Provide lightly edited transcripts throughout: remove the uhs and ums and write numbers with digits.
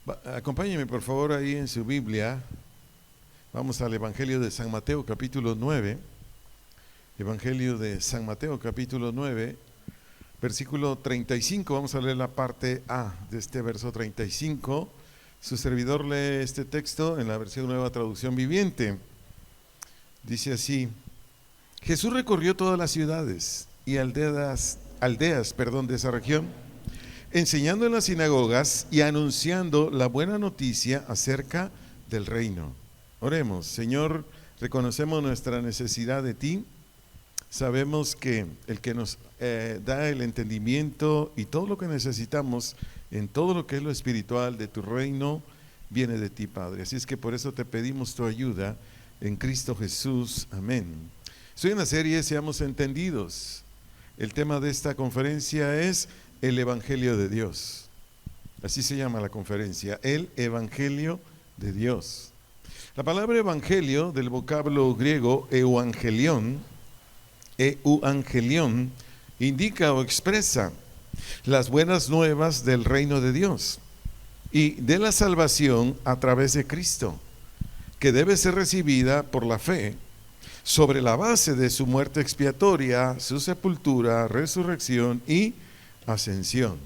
Acompáñeme por favor ahí en su Biblia. Vamos al Evangelio de San Mateo capítulo 9. Evangelio de San Mateo capítulo 9, versículo 35. Vamos a leer la parte A de este verso 35. Su servidor lee este texto en la versión Nueva Traducción Viviente. Dice así: Jesús recorrió todas las ciudades y aldeas de esa región, enseñando en las sinagogas y anunciando la buena noticia acerca del reino. Oremos. Señor, reconocemos nuestra necesidad de ti. Sabemos que el que nos da el entendimiento y todo lo que necesitamos en todo lo que es lo espiritual de tu reino viene de ti, Padre. Así es que por eso te pedimos tu ayuda en Cristo Jesús. Amén. Estoy en la serie Seamos Entendidos. El tema de esta conferencia es el Evangelio de Dios. Así se llama la conferencia, el Evangelio de Dios. La palabra evangelio, del vocablo griego euangelion, indica o expresa las buenas nuevas del reino de Dios y de la salvación a través de Cristo, que debe ser recibida por la fe sobre la base de su muerte expiatoria, su sepultura, resurrección y ascensión.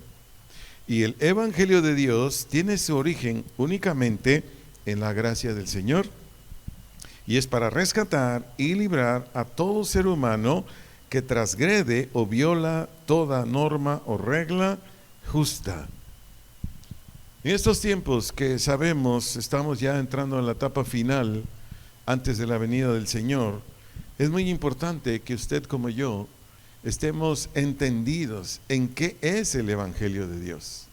Y el Evangelio de Dios tiene su origen únicamente en la gracia del Señor, y es para rescatar y librar a todo ser humano que transgrede o viola toda norma o regla justa. En estos tiempos que sabemos estamos ya entrando en la etapa final antes de la venida del Señor, es muy importante que usted como yo estemos entendidos en qué es el Evangelio de Dios.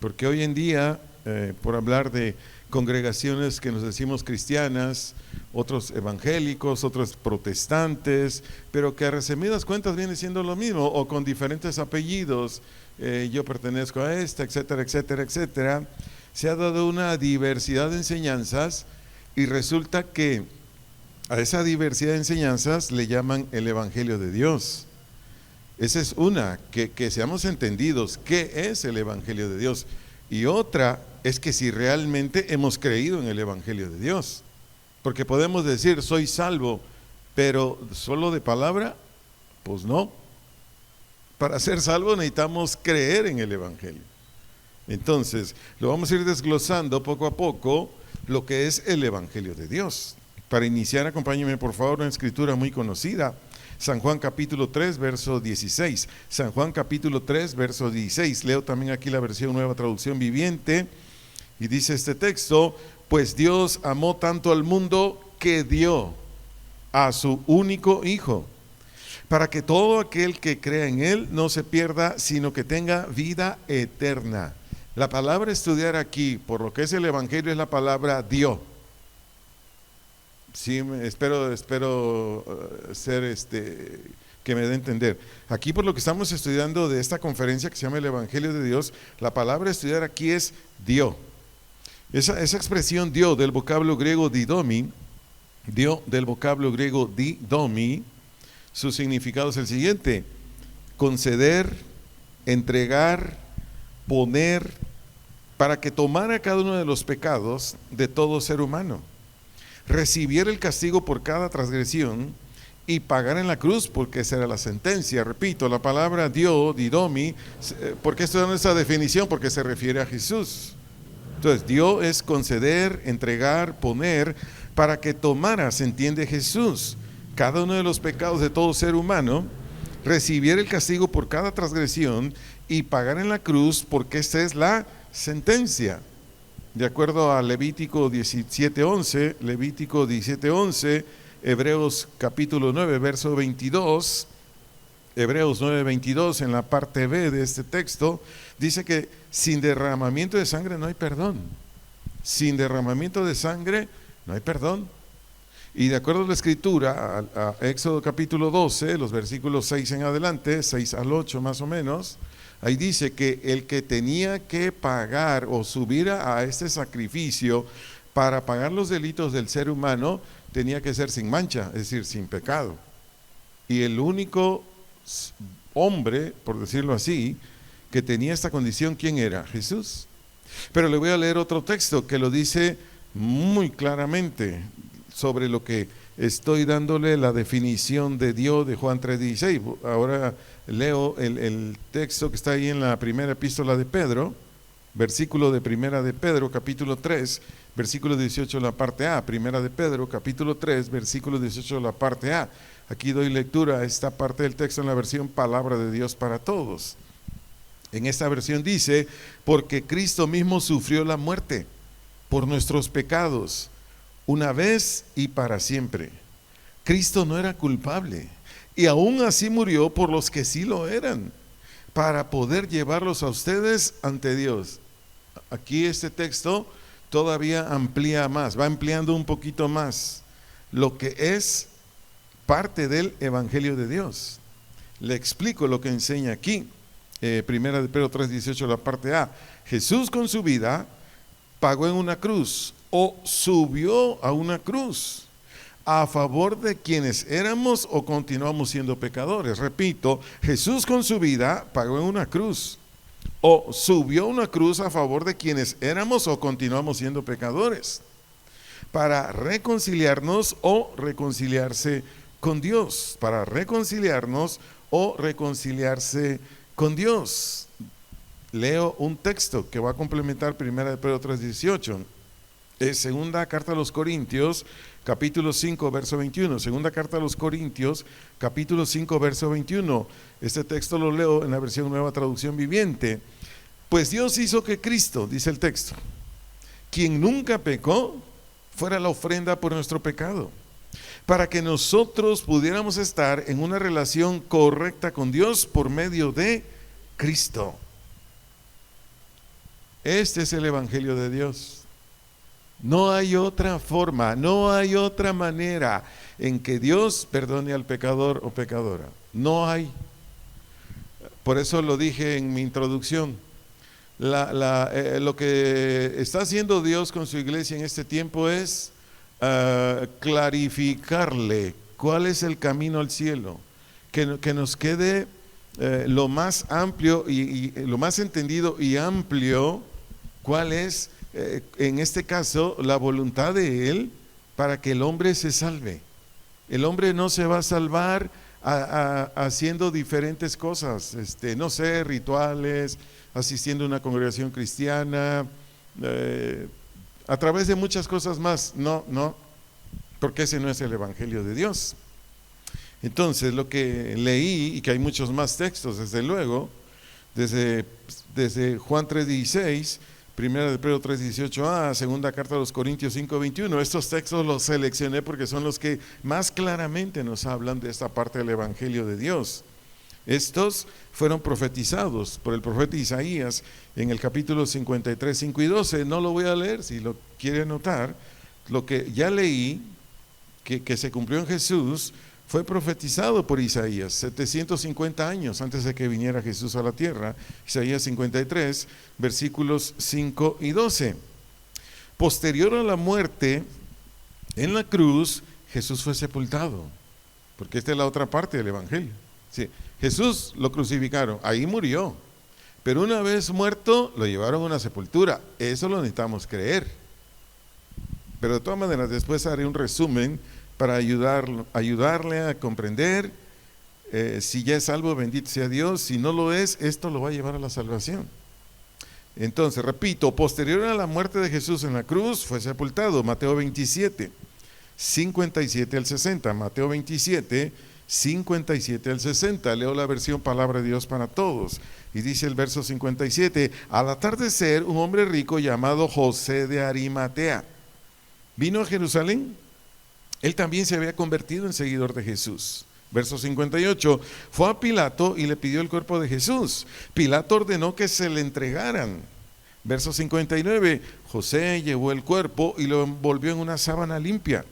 Porque hoy en día, por hablar de congregaciones que nos decimos cristianas, otros evangélicos, otros protestantes, pero que a resumidas cuentas viene siendo lo mismo, o con diferentes apellidos, yo pertenezco a esta, etcétera, etcétera, etcétera. Se ha dado una diversidad de enseñanzas y resulta que a esa diversidad de enseñanzas le llaman el Evangelio de Dios. Esa es una, que seamos entendidos qué es el Evangelio de Dios. Y otra es que si realmente hemos creído en el Evangelio de Dios. Porque podemos decir, soy salvo, pero solo de palabra, pues no. Para ser salvo necesitamos creer en el Evangelio. Entonces, lo vamos a ir desglosando poco a poco lo que es el Evangelio de Dios. Para iniciar, acompáñenme por favor una escritura muy conocida. San Juan capítulo 3, verso 16. San Juan capítulo 3, verso 16. Leo también aquí la versión Nueva Traducción Viviente. Y dice este texto: pues Dios amó tanto al mundo que dio a su único Hijo, para que todo aquel que crea en Él no se pierda, sino que tenga vida eterna. La palabra estudiar aquí, por lo que es el Evangelio, es la palabra dio. Sí, espero ser que me dé a entender. Aquí, por lo que estamos estudiando de esta conferencia que se llama el Evangelio de Dios, la palabra a estudiar aquí es dio. Esa expresión dio del vocablo griego didomi, su significado es el siguiente: conceder, entregar, poner, para que tomara cada uno de los pecados de todo ser humano, recibiera el castigo por cada transgresión y pagar en la cruz, porque esa era la sentencia. Repito, la palabra didomi, ¿por qué estoy dando esa definición? Porque se refiere a Jesús. Entonces, dio es conceder, entregar, poner, para que tomara, se entiende, Jesús, cada uno de los pecados de todo ser humano, recibiera el castigo por cada transgresión y pagar en la cruz, porque esta es la sentencia. De acuerdo a Levítico 17:11, Hebreos capítulo 9, verso 22, Hebreos 9:22, en la parte B de este texto, dice que sin derramamiento de sangre no hay perdón. Sin derramamiento de sangre no hay perdón. Y de acuerdo a la Escritura, a Éxodo capítulo 12, los versículos 6 en adelante, 6 al 8 más o menos, ahí dice que el que tenía que pagar o subir a este sacrificio para pagar los delitos del ser humano tenía que ser sin mancha, es decir, sin pecado. Y el único hombre, por decirlo así, que tenía esta condición, ¿quién era? Jesús. Pero le voy a leer otro texto que lo dice muy claramente sobre lo que estoy dándole la definición de Dios de Juan 3:16. Ahora leo el texto que está ahí en la primera epístola de Pedro, versículo de primera de Pedro, capítulo 3, versículo 18 la parte A. Primera de Pedro, capítulo 3, versículo 18 la parte A. Aquí doy lectura a esta parte del texto en la versión Palabra de Dios para Todos. En esta versión dice: porque Cristo mismo sufrió la muerte por nuestros pecados, una vez y para siempre. Cristo no era culpable, y aún así murió por los que sí lo eran, para poder llevarlos a ustedes ante Dios. Aquí este texto todavía amplía más, va ampliando un poquito más lo que es parte del Evangelio de Dios. Le explico lo que enseña aquí. Primera de Pedro 3:18, la parte A. Jesús con su vida pagó en una cruz, o subió a una cruz, a favor de quienes éramos o continuamos siendo pecadores. Repito, Jesús con su vida pagó en una cruz, o subió a una cruz a favor de quienes éramos o continuamos siendo pecadores, para reconciliarnos o reconciliarse con Dios, para reconciliarnos o reconciliarse con Dios. Leo un texto que va a complementar primera de Pedro 3:18. Es segunda carta a los Corintios, capítulo 5, verso 21. Segunda carta a los Corintios, capítulo 5, verso 21. Este texto lo leo en la versión Nueva Traducción Viviente. Pues Dios hizo que Cristo, dice el texto, quien nunca pecó, fuera la ofrenda por nuestro pecado, para que nosotros pudiéramos estar en una relación correcta con Dios por medio de Cristo. Este es el Evangelio de Dios. No hay otra forma, no hay otra manera en que Dios perdone al pecador o pecadora. No hay. Por eso lo dije en mi introducción. Lo que está haciendo Dios con su iglesia en este tiempo es clarificarle cuál es el camino al cielo, que nos quede lo más amplio y lo más entendido y amplio cuál es en este caso la voluntad de Él para que el hombre se salve. El hombre no se va a salvar haciendo diferentes cosas, no sé, rituales, asistiendo a una congregación cristiana, a través de muchas cosas más. No, porque ese no es el Evangelio de Dios. Entonces, lo que leí, y que hay muchos más textos, desde luego, desde Juan 3:16, primera de Pedro 3:18a, segunda carta a los Corintios 5:21, estos textos los seleccioné porque son los que más claramente nos hablan de esta parte del Evangelio de Dios. Estos fueron profetizados por el profeta Isaías en el capítulo 53, 5 y 12. No lo voy a leer, si lo quiere notar. Lo que ya leí, que se cumplió en Jesús, fue profetizado por Isaías 750 años antes de que viniera Jesús a la tierra. Isaías 53, versículos 5 y 12. Posterior a la muerte en la cruz, Jesús fue sepultado, porque esta es la otra parte del Evangelio. Sí, Jesús lo crucificaron, ahí murió, pero una vez muerto lo llevaron a una sepultura. Eso lo necesitamos creer. Pero de todas maneras, después haré un resumen para ayudarle a comprender. Si ya es salvo, bendito sea Dios. Si no lo es, esto lo va a llevar a la salvación. Entonces, repito, posterior a la muerte de Jesús en la cruz, fue sepultado. Mateo 27, 57 al 60. Mateo 27, 57 al 60. Leo la versión Palabra de Dios para Todos. Y dice el verso 57: al atardecer, un hombre rico llamado José de Arimatea vino a Jerusalén. Él también se había convertido en seguidor de Jesús. Verso 58, fue a Pilato y le pidió el cuerpo de Jesús. Pilato ordenó que se le entregaran. Verso 59, José llevó el cuerpo y lo envolvió en una sábana limpia.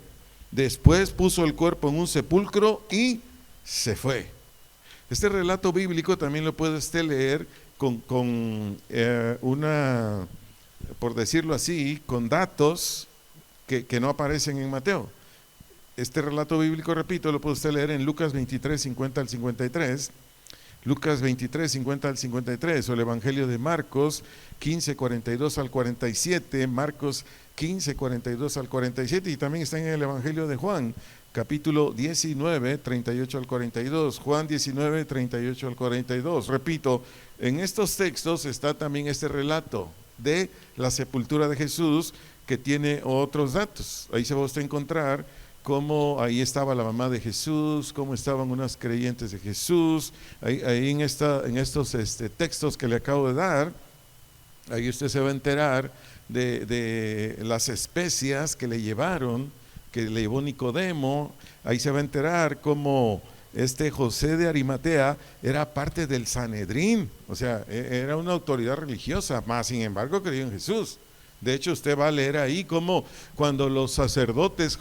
Después puso el cuerpo en un sepulcro y se fue. Este relato bíblico también lo puede usted leer con una, por decirlo así, con datos que no aparecen en Mateo. Este relato bíblico, repito, lo puede usted leer en Lucas 23, 50 al 53, Lucas 23, 50 al 53, o el Evangelio de Marcos 15, 42 al 47, Marcos 15, 42 al 47, y también está en el Evangelio de Juan, capítulo 19, 38 al 42, Juan 19, 38 al 42. Repito, en estos textos está también este relato de la sepultura de Jesús, que tiene otros datos. Ahí se va usted a encontrar cómo ahí estaba la mamá de Jesús, cómo estaban unas creyentes de Jesús, ahí en estos textos que le acabo de dar, ahí usted se va a enterar de las especias que le llevaron, que le llevó Nicodemo. Ahí se va a enterar cómo José de Arimatea era parte del Sanedrín, o sea, era una autoridad religiosa, mas sin embargo creyó en Jesús. De hecho, usted va a leer ahí cómo cuando los sacerdotes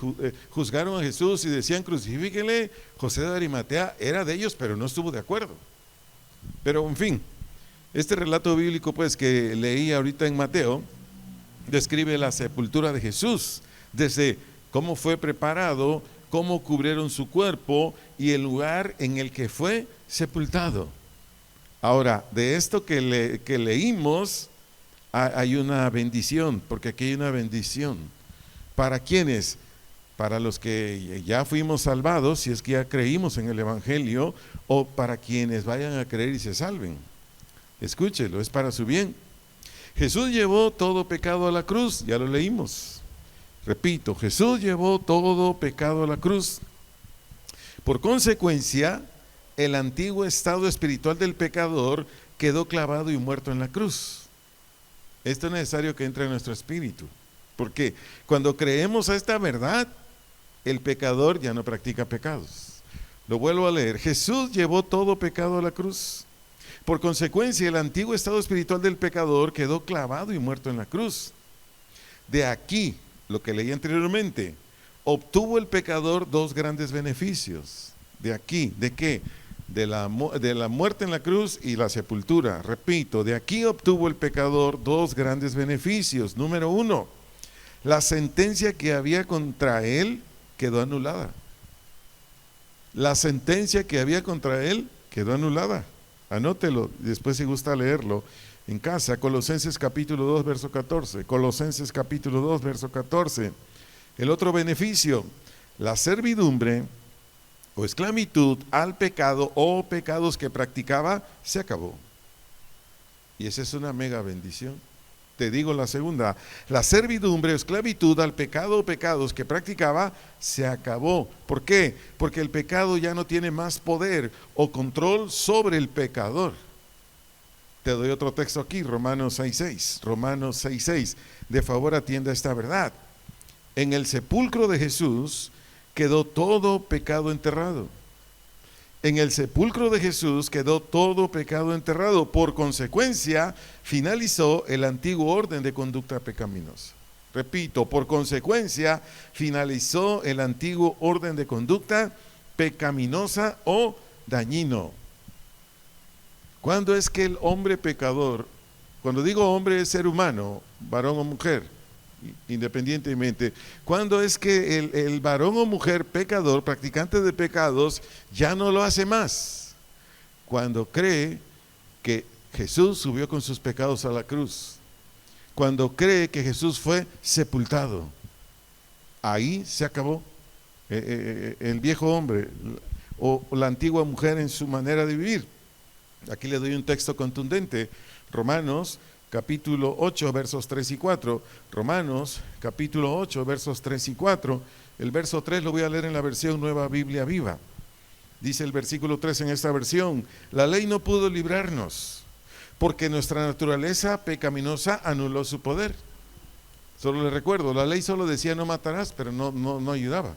juzgaron a Jesús y decían crucifíquenle, José de Arimatea era de ellos, pero no estuvo de acuerdo. Pero en fin, este relato bíblico pues que leí ahorita en Mateo describe la sepultura de Jesús, desde cómo fue preparado, cómo cubrieron su cuerpo y el lugar en el que fue sepultado. Ahora, de esto que leímos, hay una bendición, porque aquí hay una bendición. ¿Para quiénes? Para los que ya fuimos salvados, si es que ya creímos en el Evangelio, o para quienes vayan a creer y se salven. Escúchelo, es para su bien. Jesús llevó todo pecado a la cruz, ya lo leímos. Repito, Jesús llevó todo pecado a la cruz. Por consecuencia, el antiguo estado espiritual del pecador quedó clavado y muerto en la cruz. Esto es necesario que entre en nuestro espíritu, porque cuando creemos a esta verdad, el pecador ya no practica pecados. Lo vuelvo a leer. Jesús llevó todo pecado a la cruz. Por consecuencia, el antiguo estado espiritual del pecador quedó clavado y muerto en la cruz. De aquí, lo que leí anteriormente, obtuvo el pecador dos grandes beneficios. De aquí, ¿de qué? De la muerte en la cruz y la sepultura. Repito, de aquí obtuvo el pecador dos grandes beneficios. Número uno, la sentencia que había contra él quedó anulada. La sentencia que había contra él quedó anulada. Anótelo, después si gusta leerlo en casa. Colosenses capítulo 2, verso 14. Colosenses capítulo 2, verso 14. El otro beneficio, la servidumbre o esclavitud al pecado o pecados que practicaba se acabó. Y esa es una mega bendición. Te digo la segunda, la servidumbre o esclavitud al pecado o pecados que practicaba se acabó. ¿Por qué? Porque el pecado ya no tiene más poder o control sobre el pecador. Te doy otro texto aquí, Romanos 6:6. Romanos 6:6. De favor atienda esta verdad. En el sepulcro de Jesús quedó todo pecado enterrado. En el sepulcro de Jesús quedó todo pecado enterrado. Por consecuencia, finalizó el antiguo orden de conducta pecaminosa. Repito, por consecuencia, finalizó el antiguo orden de conducta pecaminosa o dañino. ¿Cuándo es que el hombre pecador, cuando digo hombre es ser humano, varón o mujer, independientemente, ¿cuándo es que el varón o mujer pecador, practicante de pecados, ya no lo hace más? Cuando cree que Jesús subió con sus pecados a la cruz, cuando cree que Jesús fue sepultado. Ahí se acabó el viejo hombre o la antigua mujer en su manera de vivir. Aquí le doy un texto contundente, Romanos capítulo 8, versos 3 y 4. Romanos, capítulo 8, versos 3 y 4. El verso 3 lo voy a leer en la versión Nueva Biblia Viva. Dice el versículo 3 en esta versión: la ley no pudo librarnos, porque nuestra naturaleza pecaminosa anuló su poder. Solo le recuerdo, la ley solo decía no matarás, pero no ayudaba.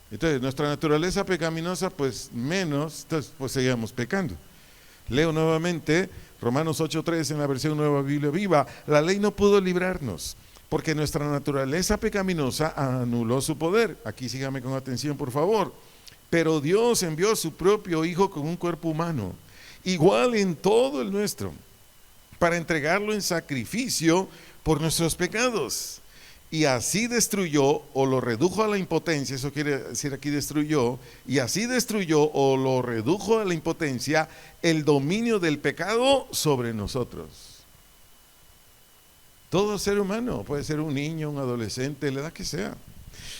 Entonces, nuestra naturaleza pecaminosa, pues menos, entonces pues seguíamos pecando. Leo nuevamente Romanos 8:3 en la versión Nueva Biblia Viva. La ley no pudo librarnos, porque nuestra naturaleza pecaminosa anuló su poder. Aquí sígame con atención, por favor. Pero Dios envió a su propio Hijo con un cuerpo humano, igual en todo el nuestro, para entregarlo en sacrificio por nuestros pecados, y así destruyó o lo redujo a la impotencia, eso quiere decir aquí destruyó, y así destruyó o lo redujo a la impotencia el dominio del pecado sobre nosotros. Todo ser humano, puede ser un niño, un adolescente, la edad que sea.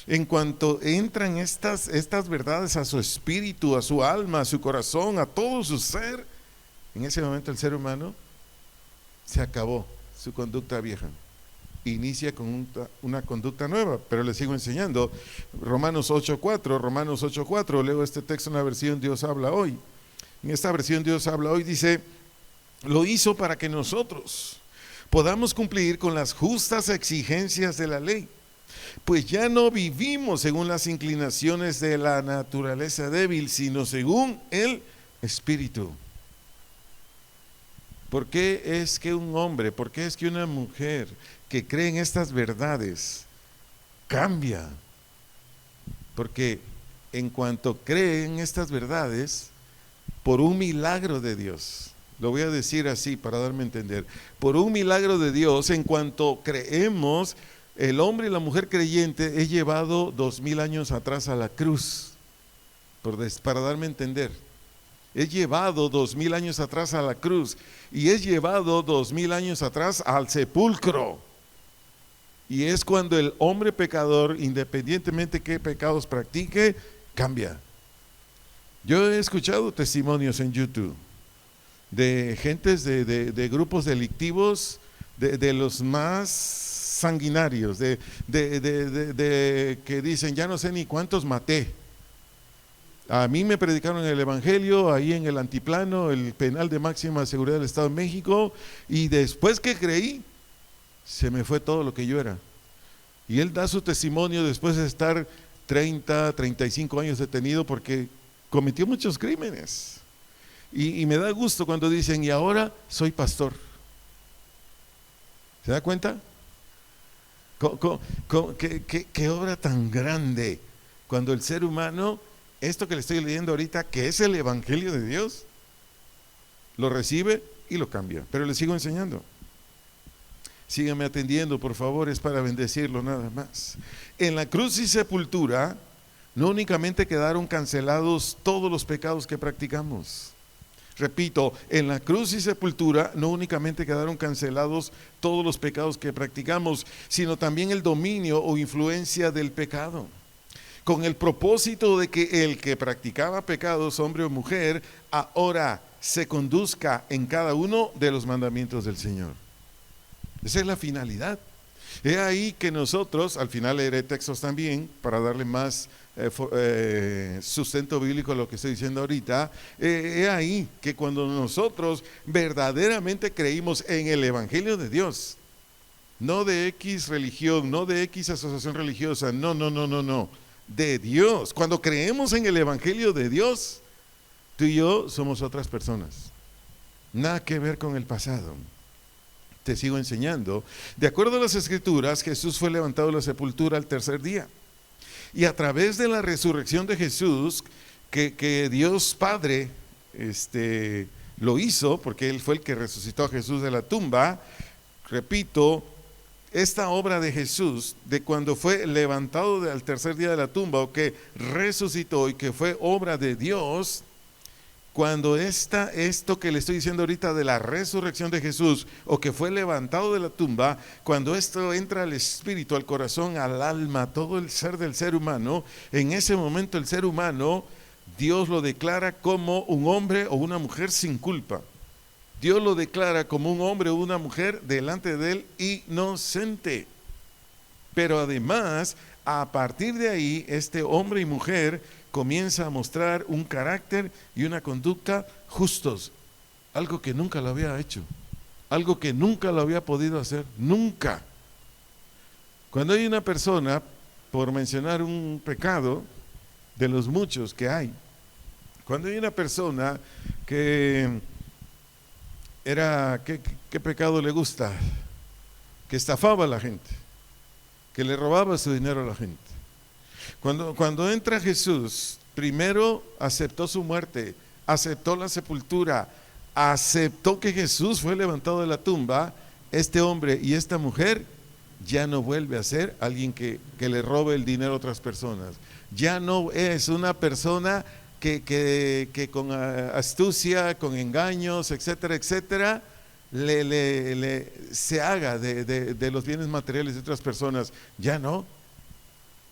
En cuanto entran estas verdades a su espíritu, a su alma, a su corazón, a todo su ser, en ese momento el ser humano se acabó su conducta vieja. Inicia con una conducta nueva, pero le sigo enseñando. Romanos 8:4, leo este texto en la versión Dios habla hoy. En esta versión Dios habla hoy dice, lo hizo para que nosotros podamos cumplir con las justas exigencias de la ley, pues ya no vivimos según las inclinaciones de la naturaleza débil, sino según el Espíritu. ¿Por qué es que un hombre, por qué es que una mujer que cree en estas verdades cambia? Porque en cuanto cree en estas verdades, por un milagro de Dios, lo voy a decir así para darme a entender, por un milagro de Dios, en cuanto creemos, el hombre y la mujer creyente es llevado 2000 años atrás a la cruz, para darme a entender. Es llevado 2000 años atrás a la cruz y es llevado 2000 años atrás al sepulcro. Y es cuando el hombre pecador, independientemente qué pecados practique, cambia. Yo he escuchado testimonios en YouTube de gentes de grupos delictivos, de los más sanguinarios, de que dicen, ya no sé ni cuántos maté. A mí me predicaron el evangelio ahí en el Antiplano, el penal de máxima seguridad del Estado de México, y después que creí, se me fue todo lo que yo era. Y él da su testimonio después de estar 35 años detenido porque cometió muchos crímenes. Y me da gusto cuando dicen, y ahora soy pastor. ¿Se da cuenta? ¿Qué obra tan grande cuando el ser humano, esto que le estoy leyendo ahorita, que es el evangelio de Dios, lo recibe y lo cambia? Pero le sigo enseñando. Síganme atendiendo, por favor, es para bendecirlo nada más. En la cruz y sepultura no únicamente quedaron cancelados todos los pecados que practicamos. Repito, en la cruz y sepultura no únicamente quedaron cancelados todos los pecados que practicamos, sino también el dominio o influencia del pecado, con el propósito de que el que practicaba pecados, hombre o mujer, ahora se conduzca en cada uno de los mandamientos del Señor. Esa es la finalidad. Es ahí que nosotros, al final leeré textos también para darle más sustento bíblico a lo que estoy diciendo ahorita. Es ahí que cuando nosotros verdaderamente creímos en el evangelio de Dios, no de X religión, no de X asociación religiosa, no, de Dios. Cuando creemos en el evangelio de Dios, tú y yo somos otras personas, nada que ver con el pasado. Te sigo enseñando. De acuerdo a las Escrituras, Jesús fue levantado de la sepultura al tercer día. Y a través de la resurrección de Jesús, que Dios Padre lo hizo, porque Él fue el que resucitó a Jesús de la tumba. Repito, esta obra de Jesús, de cuando fue levantado al tercer día de la tumba, o que resucitó y que fue obra de Dios, cuando esto que le estoy diciendo ahorita de la resurrección de Jesús, o que fue levantado de la tumba, cuando esto entra al espíritu, al corazón, al alma, todo el ser del ser humano, en ese momento el ser humano, Dios lo declara como un hombre o una mujer sin culpa. Dios lo declara como un hombre o una mujer delante de él inocente. Pero además, a partir de ahí, este hombre y mujer comienza a mostrar un carácter y una conducta justos, algo que nunca lo había hecho, algo que nunca lo había podido hacer, nunca. Cuando hay una persona, por mencionar un pecado de los muchos que hay, cuando hay una persona que ¿qué pecado le gusta? Que estafaba a la gente, que le robaba su dinero a la gente. Cuando entra Jesús, primero aceptó su muerte, aceptó la sepultura, aceptó que Jesús fue levantado de la tumba. Este hombre y esta mujer ya no vuelve a ser alguien que le robe el dinero a otras personas. Ya no es una persona que con astucia, con engaños, etcétera, etcétera, se haga de los bienes materiales de otras personas. Ya no.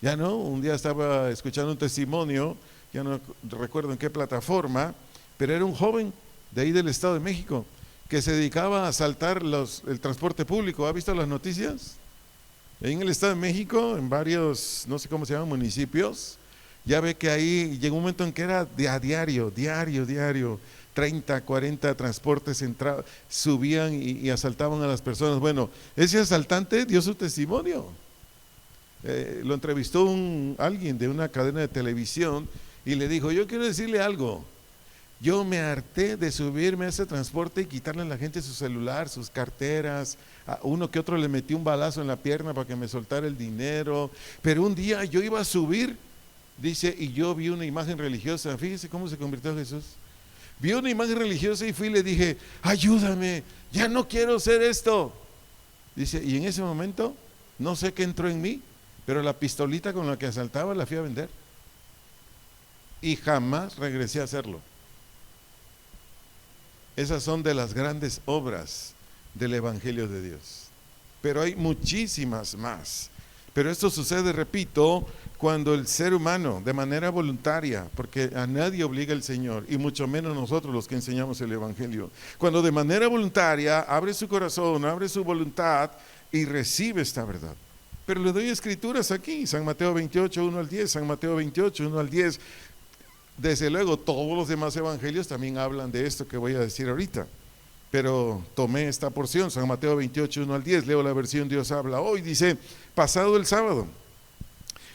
Un día estaba escuchando un testimonio, ya no recuerdo en qué plataforma, pero era un joven de ahí del Estado de México que se dedicaba a asaltar el transporte público. ¿Ha visto las noticias? Ahí en el Estado de México, en varios, no sé cómo se llaman, municipios, ya ve que ahí llegó un momento en que era a diario, 30, 40 transportes subían y asaltaban a las personas. Bueno, ese asaltante dio su testimonio. Lo entrevistó alguien de una cadena de televisión y le dijo: yo quiero decirle algo, yo me harté de subirme a ese transporte y quitarle a la gente su celular, sus carteras, a uno que otro le metí un balazo en la pierna para que me soltara el dinero, pero un día yo iba a subir, dice, y yo vi una imagen religiosa. Fíjese cómo se convirtió Jesús. Vi una imagen religiosa y fui y le dije: ayúdame, ya no quiero hacer esto. Dice, y en ese momento, no sé qué entró en mí, pero la pistolita con la que asaltaba la fui a vender. Y jamás regresé a hacerlo. Esas son de las grandes obras del Evangelio de Dios. Pero hay muchísimas más. Pero esto sucede, repito, cuando el ser humano, de manera voluntaria, porque a nadie obliga el Señor, y mucho menos nosotros los que enseñamos el Evangelio, cuando de manera voluntaria abre su corazón, abre su voluntad y recibe esta verdad. Pero le doy escrituras aquí, San Mateo 28, 1 al 10, San Mateo 28, 1 al 10. Desde luego, todos los demás evangelios también hablan de esto que voy a decir ahorita. Pero tomé esta porción, San Mateo 28, 1 al 10, leo la versión Dios habla hoy. Dice: pasado el sábado,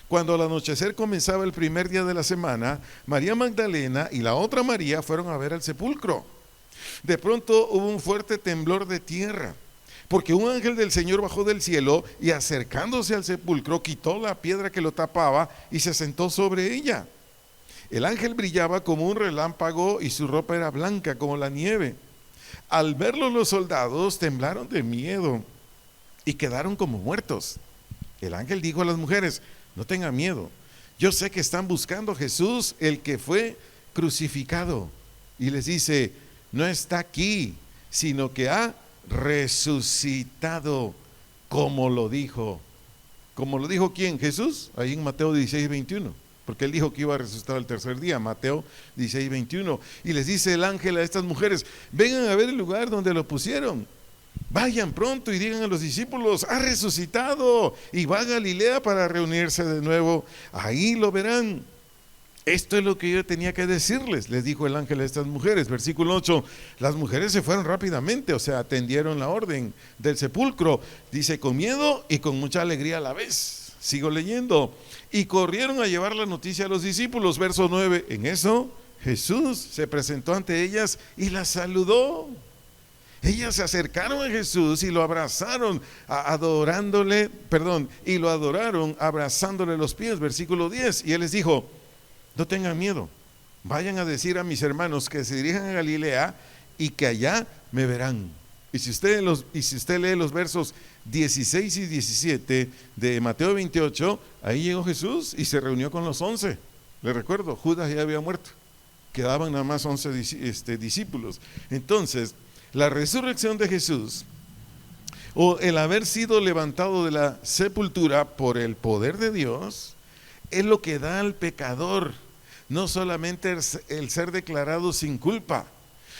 cuando al anochecer comenzaba el primer día de la semana, María Magdalena y la otra María fueron a ver al sepulcro. De pronto hubo un fuerte temblor de tierra, porque un ángel del Señor bajó del cielo y, acercándose al sepulcro, quitó la piedra que lo tapaba y se sentó sobre ella. El ángel brillaba como un relámpago y su ropa era blanca como la nieve. Al verlo, los soldados temblaron de miedo y quedaron como muertos. El ángel dijo a las mujeres: no tengan miedo, yo sé que están buscando a Jesús, el que fue crucificado. Y les dice: no está aquí, sino que ha resucitado, como lo dijo. ¿Como lo dijo quién? Jesús, ahí en Mateo 16, 21. Porque él dijo que iba a resucitar el tercer día, Mateo 16, 21. Y les dice el ángel a estas mujeres: vengan a ver el lugar donde lo pusieron. Vayan pronto y digan a los discípulos: ha resucitado, y va a Galilea para reunirse de nuevo. Ahí lo verán. Esto es lo que yo tenía que decirles, les dijo el ángel a estas mujeres. Versículo 8, las mujeres se fueron rápidamente, o sea, atendieron la orden del sepulcro. Dice: con miedo y con mucha alegría a la vez. Sigo leyendo. Y corrieron a llevar la noticia a los discípulos. Verso 9, en eso Jesús se presentó ante ellas y las saludó. Ellas se acercaron a Jesús y lo abrazaron, y lo adoraron abrazándole los pies. Versículo 10, y él les dijo: no tengan miedo, vayan a decir a mis hermanos que se dirijan a Galilea y que allá me verán. Y si usted lee los versos 16 y 17 de Mateo 28, ahí llegó Jesús y se reunió con los 11. Les recuerdo, Judas ya había muerto, quedaban nada más 11 discípulos. Entonces, la resurrección de Jesús, o el haber sido levantado de la sepultura por el poder de Dios, es lo que da al pecador no solamente el ser declarado sin culpa,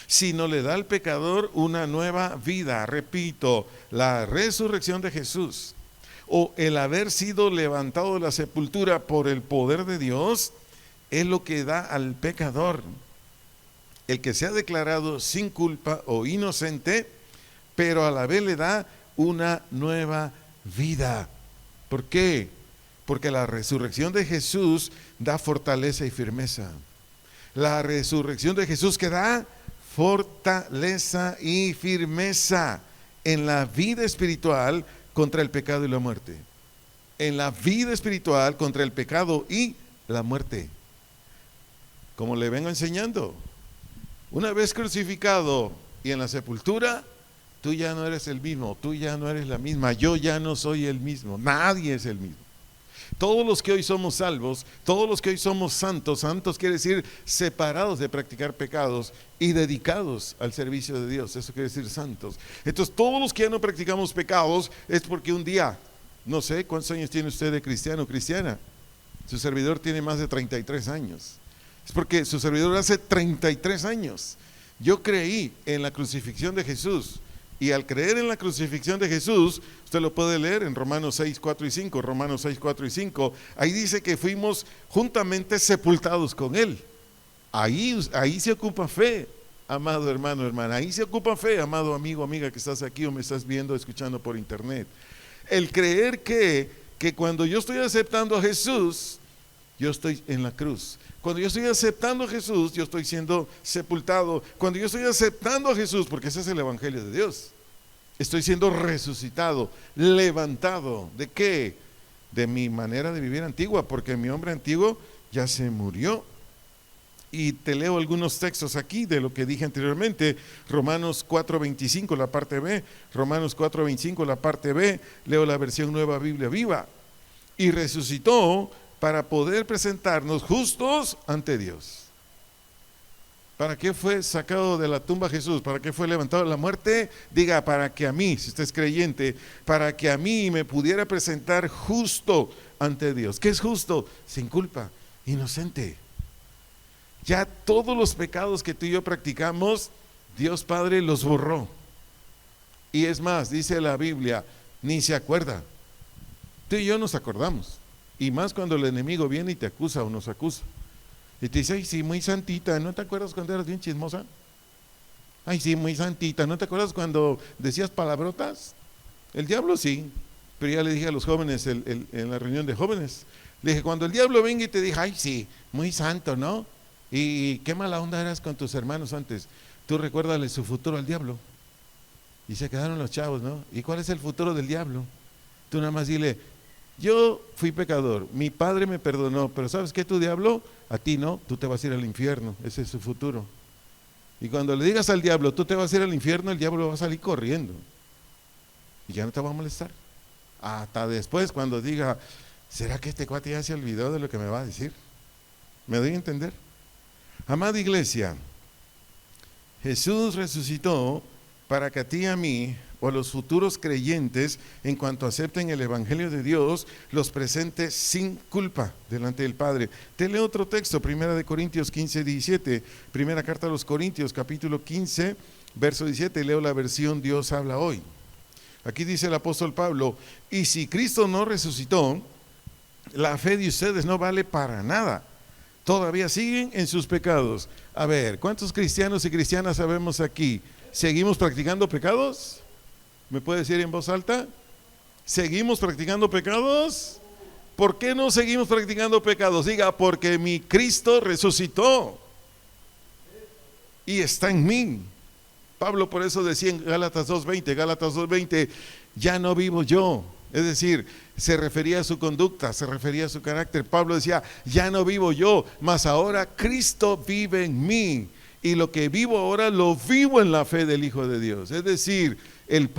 sino le da al pecador una nueva vida. Repito, la resurrección de Jesús, o el haber sido levantado de la sepultura por el poder de Dios, es lo que da al pecador, el que se ha declarado sin culpa o inocente, pero a la vez le da una nueva vida. ¿Por qué? Porque la resurrección de Jesús da fortaleza y firmeza. La resurrección de Jesús, que da fortaleza y firmeza en la vida espiritual contra el pecado y la muerte. En la vida espiritual contra el pecado y la muerte. Como le vengo enseñando, una vez crucificado y en la sepultura, Tú ya no eres el mismo, tú ya no eres la misma, yo ya no soy el mismo, nadie es el mismo. Todos los que hoy somos salvos, todos los que hoy somos santos, santos quiere decir separados de practicar pecados y dedicados al servicio de Dios, eso quiere decir santos. Entonces todos los que ya no practicamos pecados es porque un día, no sé, ¿cuántos años tiene usted de cristiano o cristiana? Su servidor tiene más de 33 años. Es porque su servidor hace 33 años. Yo creí en la crucifixión de Jesús. Y al creer en la crucifixión de Jesús, usted lo puede leer en Romanos 6, 4 y 5, Romanos 6, 4 y 5, ahí dice que fuimos juntamente sepultados con Él. Ahí se ocupa fe, amado hermano, hermana, ahí se ocupa fe, amado amigo, amiga que estás aquí o me estás viendo, escuchando por internet. El creer que cuando yo estoy aceptando a Jesús, yo estoy en la cruz. Cuando yo estoy aceptando a Jesús, yo estoy siendo sepultado. Cuando yo estoy aceptando a Jesús, porque ese es el Evangelio de Dios, estoy siendo resucitado, levantado. ¿De qué? De mi manera de vivir antigua, porque mi hombre antiguo ya se murió. Y te leo algunos textos aquí de lo que dije anteriormente. Romanos 4:25, la parte B. Romanos 4:25, la parte B. Leo la versión Nueva Biblia Viva. Y resucitó para poder presentarnos justos ante Dios. ¿Para qué fue sacado de la tumba Jesús? ¿Para qué fue levantado de la muerte? Diga, para que a mí, si usted es creyente, para que a mí me pudiera presentar justo ante Dios. ¿Qué es justo? Sin culpa, inocente. Ya todos los pecados que tú y yo practicamos, Dios Padre los borró. Y es más, dice la Biblia, ni se acuerda. Tú y yo nos acordamos. Y más cuando el enemigo viene y te acusa o nos acusa. Y te dice, ay, sí, muy santita, ¿no te acuerdas cuando eras bien chismosa? Ay, sí, muy santita, ¿no te acuerdas cuando decías palabrotas? El diablo sí, pero ya le dije a los jóvenes en la reunión de jóvenes, le dije, cuando el diablo venga y te diga, ay, sí, muy santo, ¿no? Y qué mala onda eras con tus hermanos antes. Tú recuérdale su futuro al diablo. Y se quedaron los chavos, ¿no? ¿Y cuál es el futuro del diablo? Tú nada más dile, yo fui pecador, mi padre me perdonó, pero ¿sabes qué, tu diablo? A ti no, tú te vas a ir al infierno, ese es su futuro. Y cuando le digas al diablo, tú te vas a ir al infierno, el diablo va a salir corriendo y ya no te va a molestar. Hasta después cuando diga, ¿será que este cuate ya se olvidó de lo que me va a decir? ¿Me doy a entender? Amada iglesia, Jesús resucitó para que a ti y a mí, o a los futuros creyentes, en cuanto acepten el Evangelio de Dios, los presente sin culpa delante del Padre. Te leo otro texto, 1 Corintios 15, 17, primera carta a los Corintios, capítulo 15, verso 17, leo la versión Dios habla hoy. Aquí dice el apóstol Pablo, y si Cristo no resucitó, la fe de ustedes no vale para nada. Todavía siguen en sus pecados. A ver, ¿cuántos cristianos y cristianas sabemos aquí? ¿Seguimos practicando pecados? ¿Me puede decir en voz alta? ¿Seguimos practicando pecados? ¿Por qué no seguimos practicando pecados? Diga, porque mi Cristo resucitó y está en mí. Pablo por eso decía en Gálatas 2:20, ya no vivo yo. Es decir, se refería a su conducta, se refería a su carácter. Pablo decía, ya no vivo yo, mas ahora Cristo vive en mí. Y lo que vivo ahora lo vivo en la fe del Hijo de Dios. Es decir, el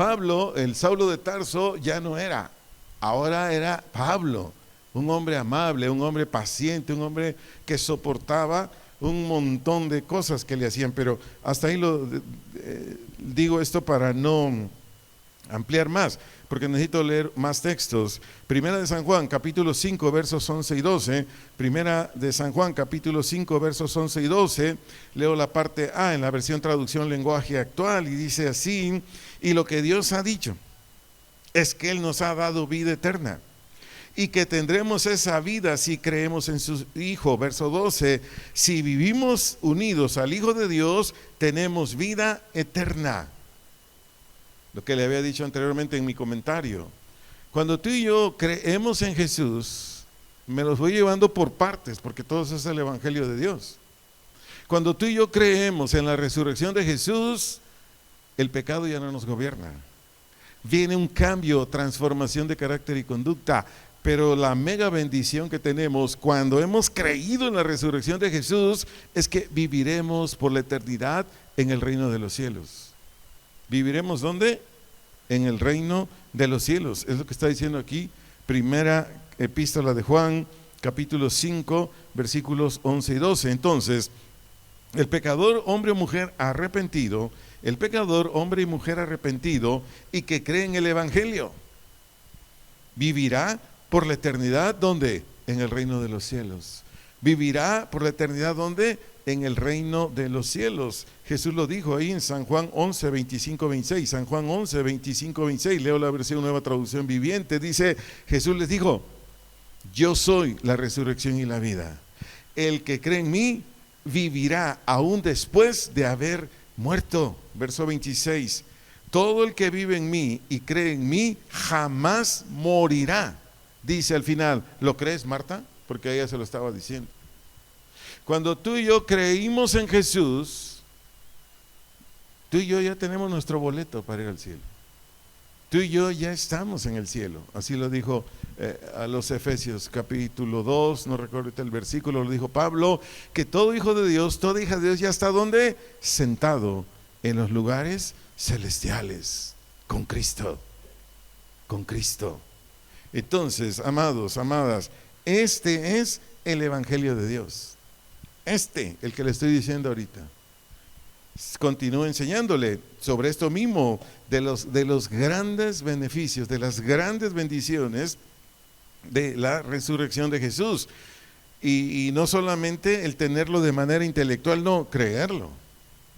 Saulo de Tarso ya no era, ahora era Pablo, un hombre amable, un hombre paciente, un hombre que soportaba un montón de cosas que le hacían. Pero hasta ahí digo esto para no ampliar más, porque necesito leer más textos. Primera de San Juan, capítulo 5, versos 11 y 12. Primera de San Juan, capítulo 5, versos 11 y 12. Leo la parte A en la versión traducción lenguaje actual y dice así, y lo que Dios ha dicho es que Él nos ha dado vida eterna y que tendremos esa vida si creemos en su Hijo. Verso 12, si vivimos unidos al Hijo de Dios, tenemos vida eterna. Lo que le había dicho anteriormente en mi comentario. Cuando tú y yo creemos en Jesús, me los voy llevando por partes, porque todo eso es el Evangelio de Dios. Cuando tú y yo creemos en la resurrección de Jesús, el pecado ya no nos gobierna. Viene un cambio, transformación de carácter y conducta. Pero la mega bendición que tenemos cuando hemos creído en la resurrección de Jesús es que viviremos por la eternidad en el reino de los cielos. ¿Viviremos dónde? En el reino de los cielos. Es lo que está diciendo aquí, primera epístola de Juan, capítulo 5, versículos 11 y 12. Entonces, el pecador, hombre o mujer arrepentido, el pecador, hombre y mujer arrepentido y que cree en el evangelio, vivirá por la eternidad, ¿dónde? En el reino de los cielos. Vivirá por la eternidad, ¿dónde? En el reino de los cielos. Jesús lo dijo ahí en San Juan 11, 25, 26. San Juan 11, 25, 26. Leo la versión Nueva Traducción Viviente. Dice, Jesús les dijo, yo soy la resurrección y la vida. El que cree en mí vivirá aún después de haber muerto. Verso 26. Todo el que vive en mí y cree en mí jamás morirá. Dice al final, ¿lo crees, Marta? Porque ella se lo estaba diciendo. Cuando tú y yo creímos en Jesús, tú y yo ya tenemos nuestro boleto para ir al cielo. Tú y yo ya estamos en el cielo. Así lo dijo a los Efesios capítulo 2, no recuerdo el versículo, lo dijo Pablo, que todo hijo de Dios, toda hija de Dios ya está ¿dónde? Sentado en los lugares celestiales con Cristo. Con Cristo. Entonces, amados, amadas, este es el evangelio de Dios. El que le estoy diciendo ahorita. Continúo enseñándole sobre esto mismo, de los grandes beneficios, de las grandes bendiciones de la resurrección de Jesús. Y no solamente el tenerlo de manera intelectual, no, creerlo.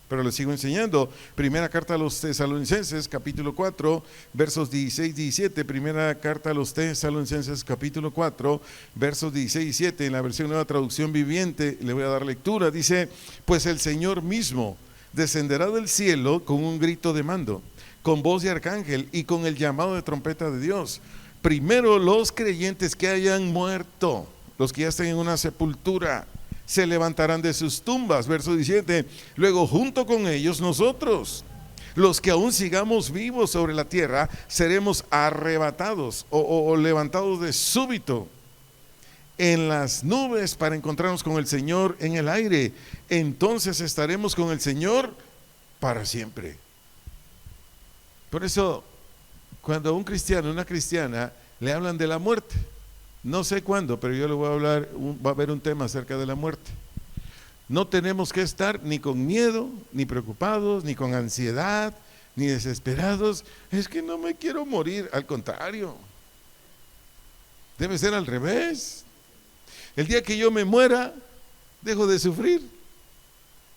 Pero le sigo enseñando. Primera carta a los Tesalonicenses, capítulo 4, versos 16 y 17. Primera carta a los Tesalonicenses, capítulo 4, versos 16 y 17. En la versión Nueva Traducción Viviente, le voy a dar lectura. Dice, pues el Señor mismo descenderá del cielo con un grito de mando, con voz de arcángel y con el llamado de trompeta de Dios. Primero los creyentes que hayan muerto, los que ya estén en una sepultura, se levantarán de sus tumbas, verso 17. Luego junto con ellos nosotros, los que aún sigamos vivos sobre la tierra, seremos arrebatados o levantados de súbito en las nubes para encontrarnos con el Señor en el aire. Entonces estaremos con el Señor para siempre. Por eso, cuando a un cristiano, una cristiana, le hablan de la muerte, no sé cuándo, pero yo le voy a hablar, va a haber un tema acerca de la muerte. No tenemos que estar ni con miedo, ni preocupados, ni con ansiedad, ni desesperados. Es que no me quiero morir, al contrario. Debe ser al revés. El día que yo me muera, dejo de sufrir.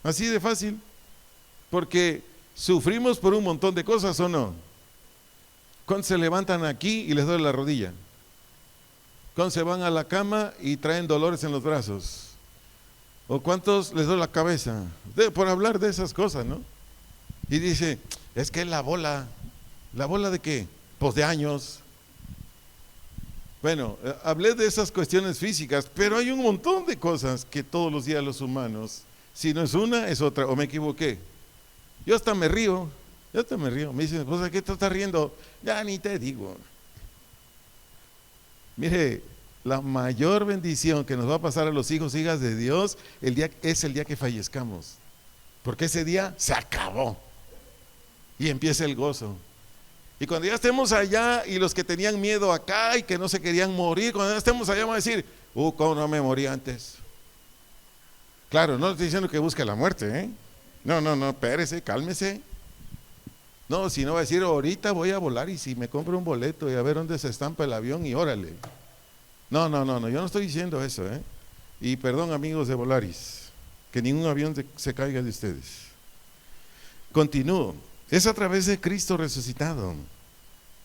Así de fácil. Porque sufrimos por un montón de cosas, ¿o no? ¿Cuántos se levantan aquí y les duele la rodilla? ¿Cuántos se van a la cama y traen dolores en los brazos? ¿O cuántos les duele la cabeza? Por hablar de esas cosas, ¿no? Y dice, es que ¿la bola de qué? Pues de años. Bueno, hablé de esas cuestiones físicas, pero hay un montón de cosas que todos los días los humanos, si no es una, es otra, o me equivoqué. Yo hasta me río. Me dicen, pues ¿a qué te estás riendo? Ya ni te digo. Mire, la mayor bendición que nos va a pasar a los hijos e hijas de Dios es el día que fallezcamos. Porque ese día se acabó. Y empieza el gozo. Y cuando ya estemos allá y los que tenían miedo acá y que no se querían morir, cuando ya estemos allá van a decir, ¿cómo no me morí antes? Claro, no estoy diciendo que busque la muerte, ¿eh? No, espérese, cálmese. No, si no va a decir, ahorita voy a volar y si me compro un boleto y a ver dónde se estampa el avión y órale. No, yo no estoy diciendo eso, ¿eh? Y perdón, amigos de Volaris, que ningún avión se caiga de ustedes. Continúo. Es a través de Cristo resucitado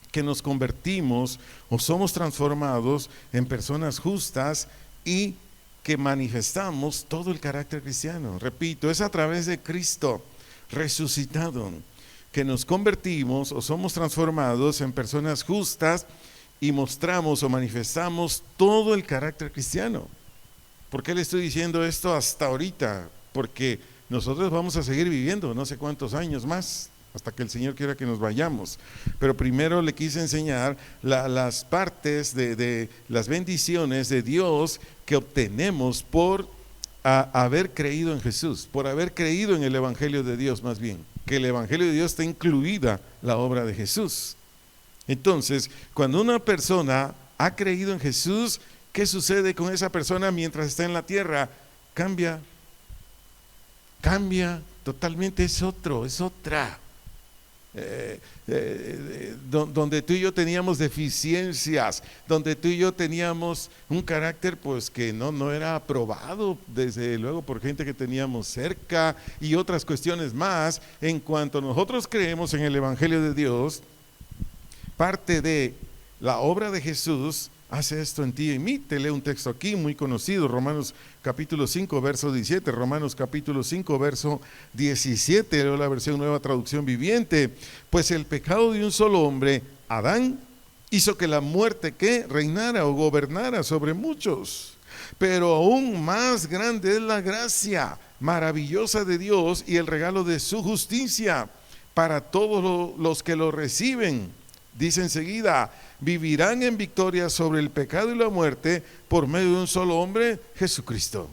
que nos convertimos o somos transformados en personas justas y que manifestamos todo el carácter cristiano. Repito, es a través de Cristo resucitado que nos convertimos o somos transformados en personas justas y mostramos o manifestamos todo el carácter cristiano. ¿Por qué le estoy diciendo esto hasta ahorita? Porque nosotros vamos a seguir viviendo no sé cuántos años más, hasta que el Señor quiera que nos vayamos. Pero primero le quise enseñar las partes de las bendiciones de Dios que obtenemos por haber creído en Jesús, por haber creído en el Evangelio de Dios más bien. que el Evangelio de Dios está incluida la obra de Jesús. Entonces, cuando una persona ha creído en Jesús, ¿qué sucede con esa persona mientras está en la tierra? Cambia totalmente, es otra. Donde tú y yo teníamos deficiencias, donde tú y yo teníamos un carácter pues que no era aprobado desde luego por gente que teníamos cerca y otras cuestiones más. En cuanto nosotros creemos en el Evangelio de Dios, parte de la obra de Jesús hace esto en ti y en mí. Te leo un texto aquí muy conocido, Romanos capítulo 5, verso 17. Romanos capítulo 5, verso 17, leo la versión Nueva Traducción Viviente. Pues el pecado de un solo hombre, Adán, hizo que la muerte que reinara o gobernara sobre muchos. Pero aún más grande es la gracia maravillosa de Dios y el regalo de su justicia para todos los que lo reciben. Dice enseguida, vivirán en victoria sobre el pecado y la muerte por medio de un solo hombre, Jesucristo.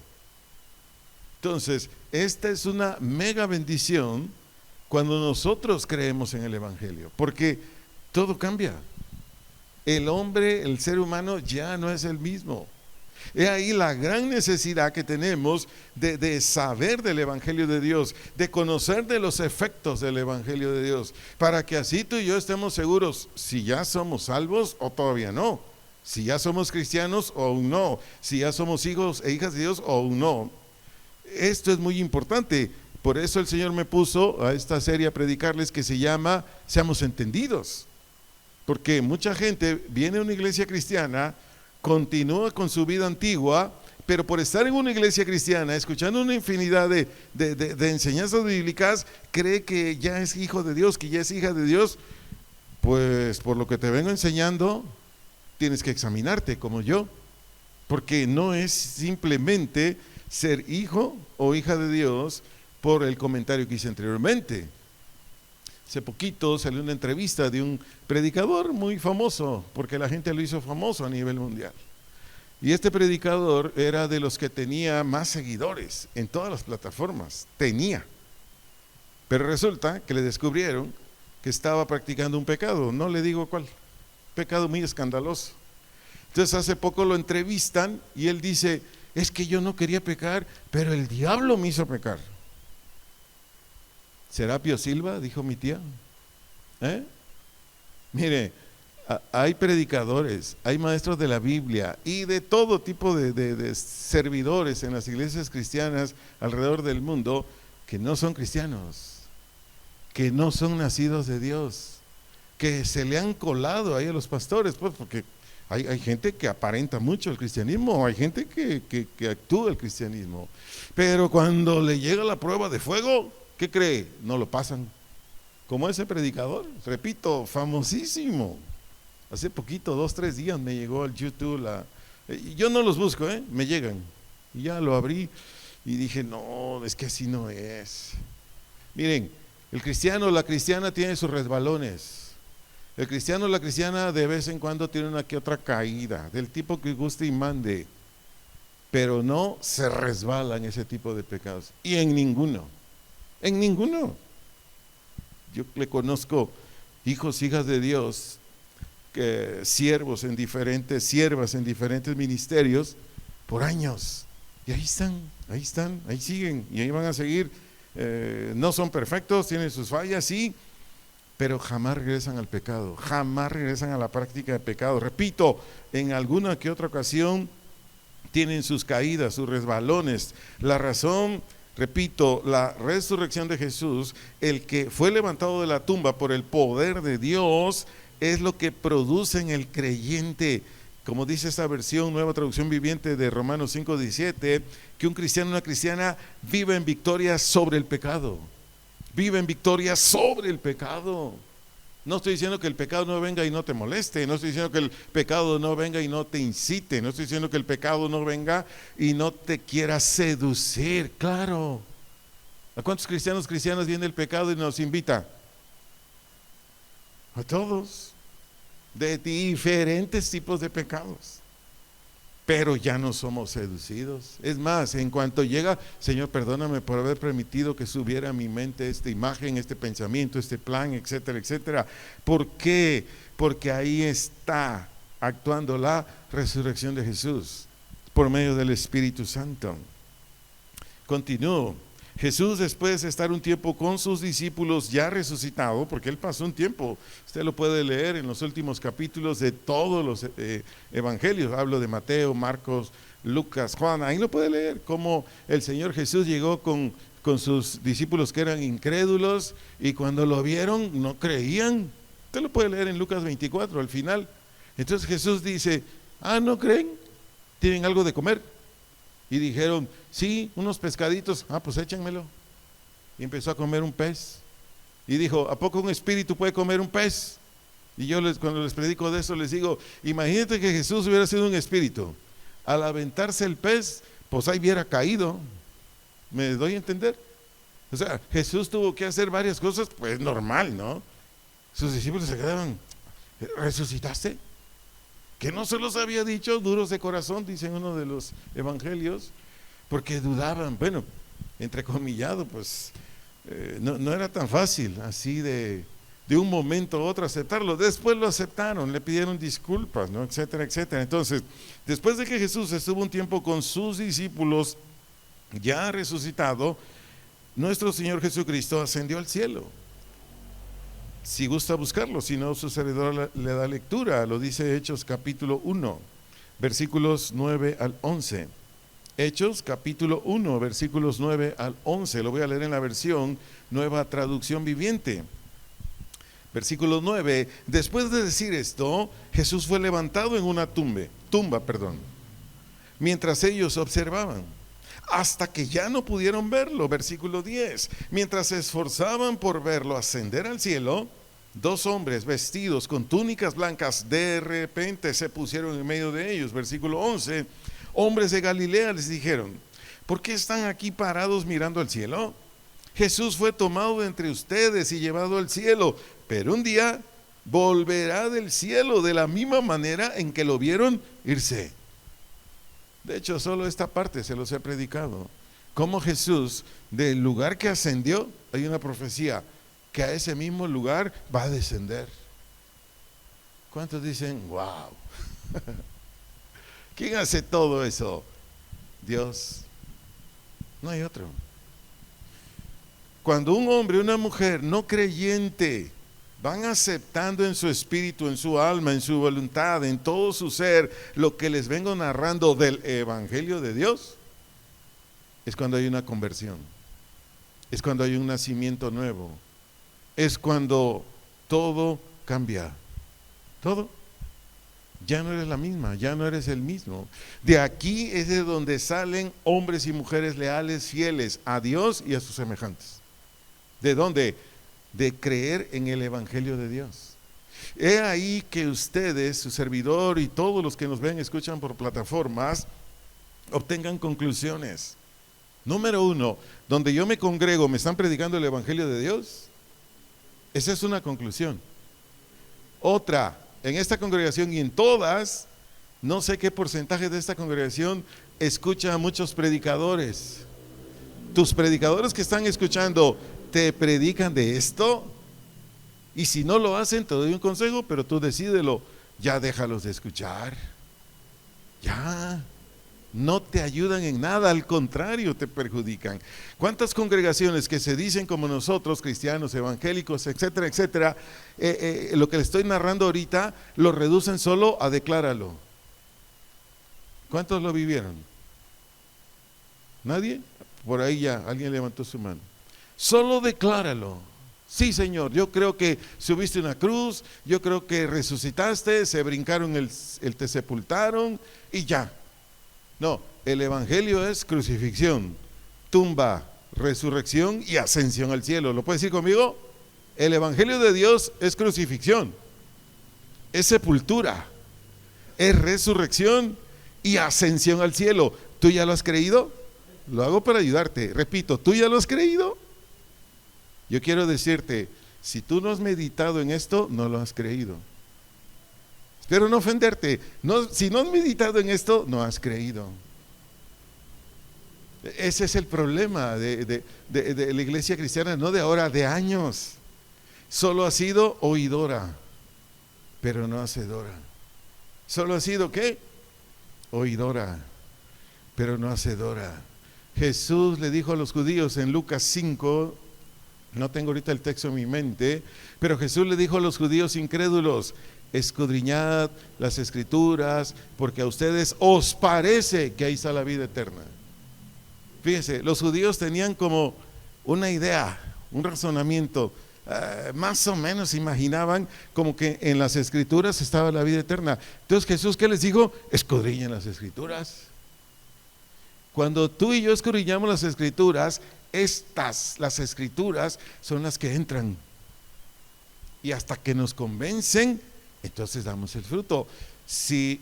Entonces, esta es una mega bendición cuando nosotros creemos en el Evangelio, porque todo cambia. El hombre, el ser humano ya no es el mismo. He ahí la gran necesidad que tenemos de saber del Evangelio de Dios, de conocer de los efectos del Evangelio de Dios, para que así tú y yo estemos seguros si ya somos salvos o todavía no, si ya somos cristianos o aún no, si ya somos hijos e hijas de Dios o aún no. Esto es muy importante. Por eso el Señor me puso a esta serie a predicarles que se llama Seamos Entendidos, porque mucha gente viene a una iglesia cristiana, continúa con su vida antigua, pero por estar en una iglesia cristiana, escuchando una infinidad de enseñanzas bíblicas, cree que ya es hijo de Dios, que ya es hija de Dios. Pues por lo que te vengo enseñando, tienes que examinarte como yo, porque no es simplemente ser hijo o hija de Dios por el comentario que hice anteriormente. Hace poquito salió una entrevista de un predicador muy famoso, porque la gente lo hizo famoso a nivel mundial. Y este predicador era de los que tenía más seguidores en todas las plataformas, pero resulta que le descubrieron que estaba practicando un pecado, no le digo cuál, pecado muy escandaloso. Entonces hace poco lo entrevistan y él dice, es que yo no quería pecar, pero el diablo me hizo pecar. ¿Serapio Silva? Dijo mi tía. Mire, hay predicadores, hay maestros de la Biblia y de todo tipo de servidores en las iglesias cristianas alrededor del mundo que no son cristianos, que no son nacidos de Dios, que se le han colado ahí a los pastores, pues porque hay gente que aparenta mucho el cristianismo, hay gente que actúa el cristianismo, pero cuando le llega la prueba de fuego, ¿qué cree? No lo pasan. Como ese predicador, repito, famosísimo. Hace poquito, 2-3 días me llegó al YouTube yo no los busco, me llegan. Y ya lo abrí y dije, no, es que así no es. Miren, el cristiano, la cristiana tiene sus resbalones. El cristiano, la cristiana de vez en cuando tiene una que otra caída, del tipo que guste y mande, pero no se resbala en ese tipo de pecados. Y en ninguno. Yo le conozco hijos, hijas de Dios, siervas en diferentes ministerios por años, y ahí siguen, y ahí van a seguir. No son perfectos, tienen sus fallas, sí, pero jamás regresan al pecado, jamás regresan a la práctica de pecado. Repito, en alguna que otra ocasión tienen sus caídas, sus resbalones. La razón, repito, la resurrección de Jesús, el que fue levantado de la tumba por el poder de Dios, es lo que produce en el creyente, como dice esta versión Nueva Traducción Viviente de Romanos 5:17, que un cristiano, una cristiana vive en victoria sobre el pecado. Vive en victoria sobre el pecado. No estoy diciendo que el pecado no venga y no te moleste, no estoy diciendo que el pecado no venga y no te incite, no estoy diciendo que el pecado no venga y no te quiera seducir. Claro, ¿a cuántos cristianas viene el pecado y nos invita? A todos, de diferentes tipos de pecados. pero ya no somos seducidos. Es más, en cuanto llega, Señor, perdóname por haber permitido que subiera a mi mente esta imagen, este pensamiento, este plan, etcétera, etcétera. ¿Por qué? Porque ahí está actuando la resurrección de Jesús por medio del Espíritu Santo. Continúo. Jesús, después de estar un tiempo con sus discípulos ya resucitado, porque Él pasó un tiempo, usted lo puede leer en los últimos capítulos de todos los evangelios, hablo de Mateo, Marcos, Lucas, Juan, ahí lo puede leer, cómo el Señor Jesús llegó con sus discípulos que eran incrédulos, y cuando lo vieron no creían. Usted lo puede leer en Lucas 24 al final. Entonces Jesús dice, ¿no creen? ¿Tienen algo de comer? Y dijeron, sí, unos pescaditos. Pues échenmelo. Y empezó a comer un pez. Y dijo, ¿a poco un espíritu puede comer un pez? Y yo cuando les predico de eso les digo, imagínate que Jesús hubiera sido un espíritu. Al aventarse el pez, pues ahí hubiera caído. ¿Me doy a entender? O sea, Jesús tuvo que hacer varias cosas, pues normal, ¿no? Sus discípulos se quedaban, ¿resucitaste? Que no se los había dicho, duros de corazón, dice uno de los evangelios, porque dudaban. Bueno, entrecomillado, pues no era tan fácil así de un momento a otro aceptarlo. Después lo aceptaron, le pidieron disculpas, ¿no? Etcétera, etcétera. Entonces, después de que Jesús estuvo un tiempo con sus discípulos ya resucitado, nuestro Señor Jesucristo ascendió al cielo. Si gusta buscarlo, si no, su servidor le da lectura. Lo dice Hechos capítulo 1, versículos 9 al 11. Hechos capítulo 1, versículos 9 al 11. Lo voy a leer en la versión Nueva Traducción Viviente. Versículo 9. Después de decir esto, Jesús fue levantado en una tumba, mientras ellos observaban, hasta que ya no pudieron verlo. Versículo 10. Mientras se esforzaban por verlo ascender al cielo, dos hombres vestidos con túnicas blancas de repente se pusieron en medio de ellos. Versículo 11. Hombres de Galilea, les dijeron, ¿por qué están aquí parados mirando al cielo? Jesús fue tomado de entre ustedes y llevado al cielo, pero un día volverá del cielo de la misma manera en que lo vieron irse. De hecho, solo esta parte se los he predicado. Como Jesús, del lugar que ascendió, hay una profecía que a ese mismo lugar va a descender. ¿Cuántos dicen, wow? ¿Quién hace todo eso? Dios. No hay otro. Cuando un hombre, una mujer no creyente van aceptando en su espíritu, en su alma, en su voluntad, en todo su ser, lo que les vengo narrando del evangelio de Dios, es cuando hay una conversión, es cuando hay un nacimiento nuevo, es cuando todo cambia, todo. Ya no eres la misma, ya no eres el mismo. De aquí es de donde salen hombres y mujeres leales, fieles a Dios y a sus semejantes. ¿De dónde? De creer en el evangelio de Dios. He ahí que ustedes, su servidor y todos los que nos ven, escuchan por plataformas, obtengan conclusiones. Número 1, donde yo me congrego, ¿me están predicando el evangelio de Dios? Esa es una conclusión. Otra, en esta congregación y en todas, no sé qué porcentaje de esta congregación escucha a muchos predicadores. Tus predicadores que están escuchando, ¿te predican de esto? Y si no lo hacen, te doy un consejo, pero tú decídelo, ya déjalos de escuchar. Ya, no te ayudan en nada, al contrario, te perjudican. ¿Cuántas congregaciones que se dicen como nosotros, cristianos, evangélicos, etcétera, etcétera, lo que le estoy narrando ahorita, lo reducen solo a decláralo? ¿Cuántos lo vivieron? ¿Nadie? Por ahí ya, alguien levantó su mano. Solo decláralo. Sí, Señor, yo creo que subiste una cruz, yo creo que resucitaste, se brincaron te sepultaron y ya. No, el evangelio es crucifixión, tumba, resurrección y ascensión al cielo. ¿Lo puedes decir conmigo? El evangelio de Dios es crucifixión, es sepultura, es resurrección y ascensión al cielo. ¿Tú ya lo has creído? Lo hago para ayudarte. Repito, ¿tú ya lo has creído? Yo quiero decirte, si tú no has meditado en esto, no lo has creído. Espero no ofenderte. No, si no has meditado en esto, no has creído. Ese es el problema de la iglesia cristiana, no de ahora, de años. Solo ha sido oidora, pero no hacedora. Solo ha sido ¿qué? Oidora, pero no hacedora. Jesús le dijo a los judíos en Lucas 5, no tengo ahorita el texto en mi mente, pero Jesús le dijo a los judíos incrédulos: escudriñad las escrituras, porque a ustedes os parece que ahí está la vida eterna. Fíjense, los judíos tenían como una idea, un razonamiento, más o menos imaginaban como que en las escrituras estaba la vida eterna. Entonces Jesús, ¿qué les dijo? Escudriñen las escrituras. Cuando tú y yo escudriñamos las escrituras, las escrituras son las que entran, y hasta que nos convencen, entonces damos el fruto. Si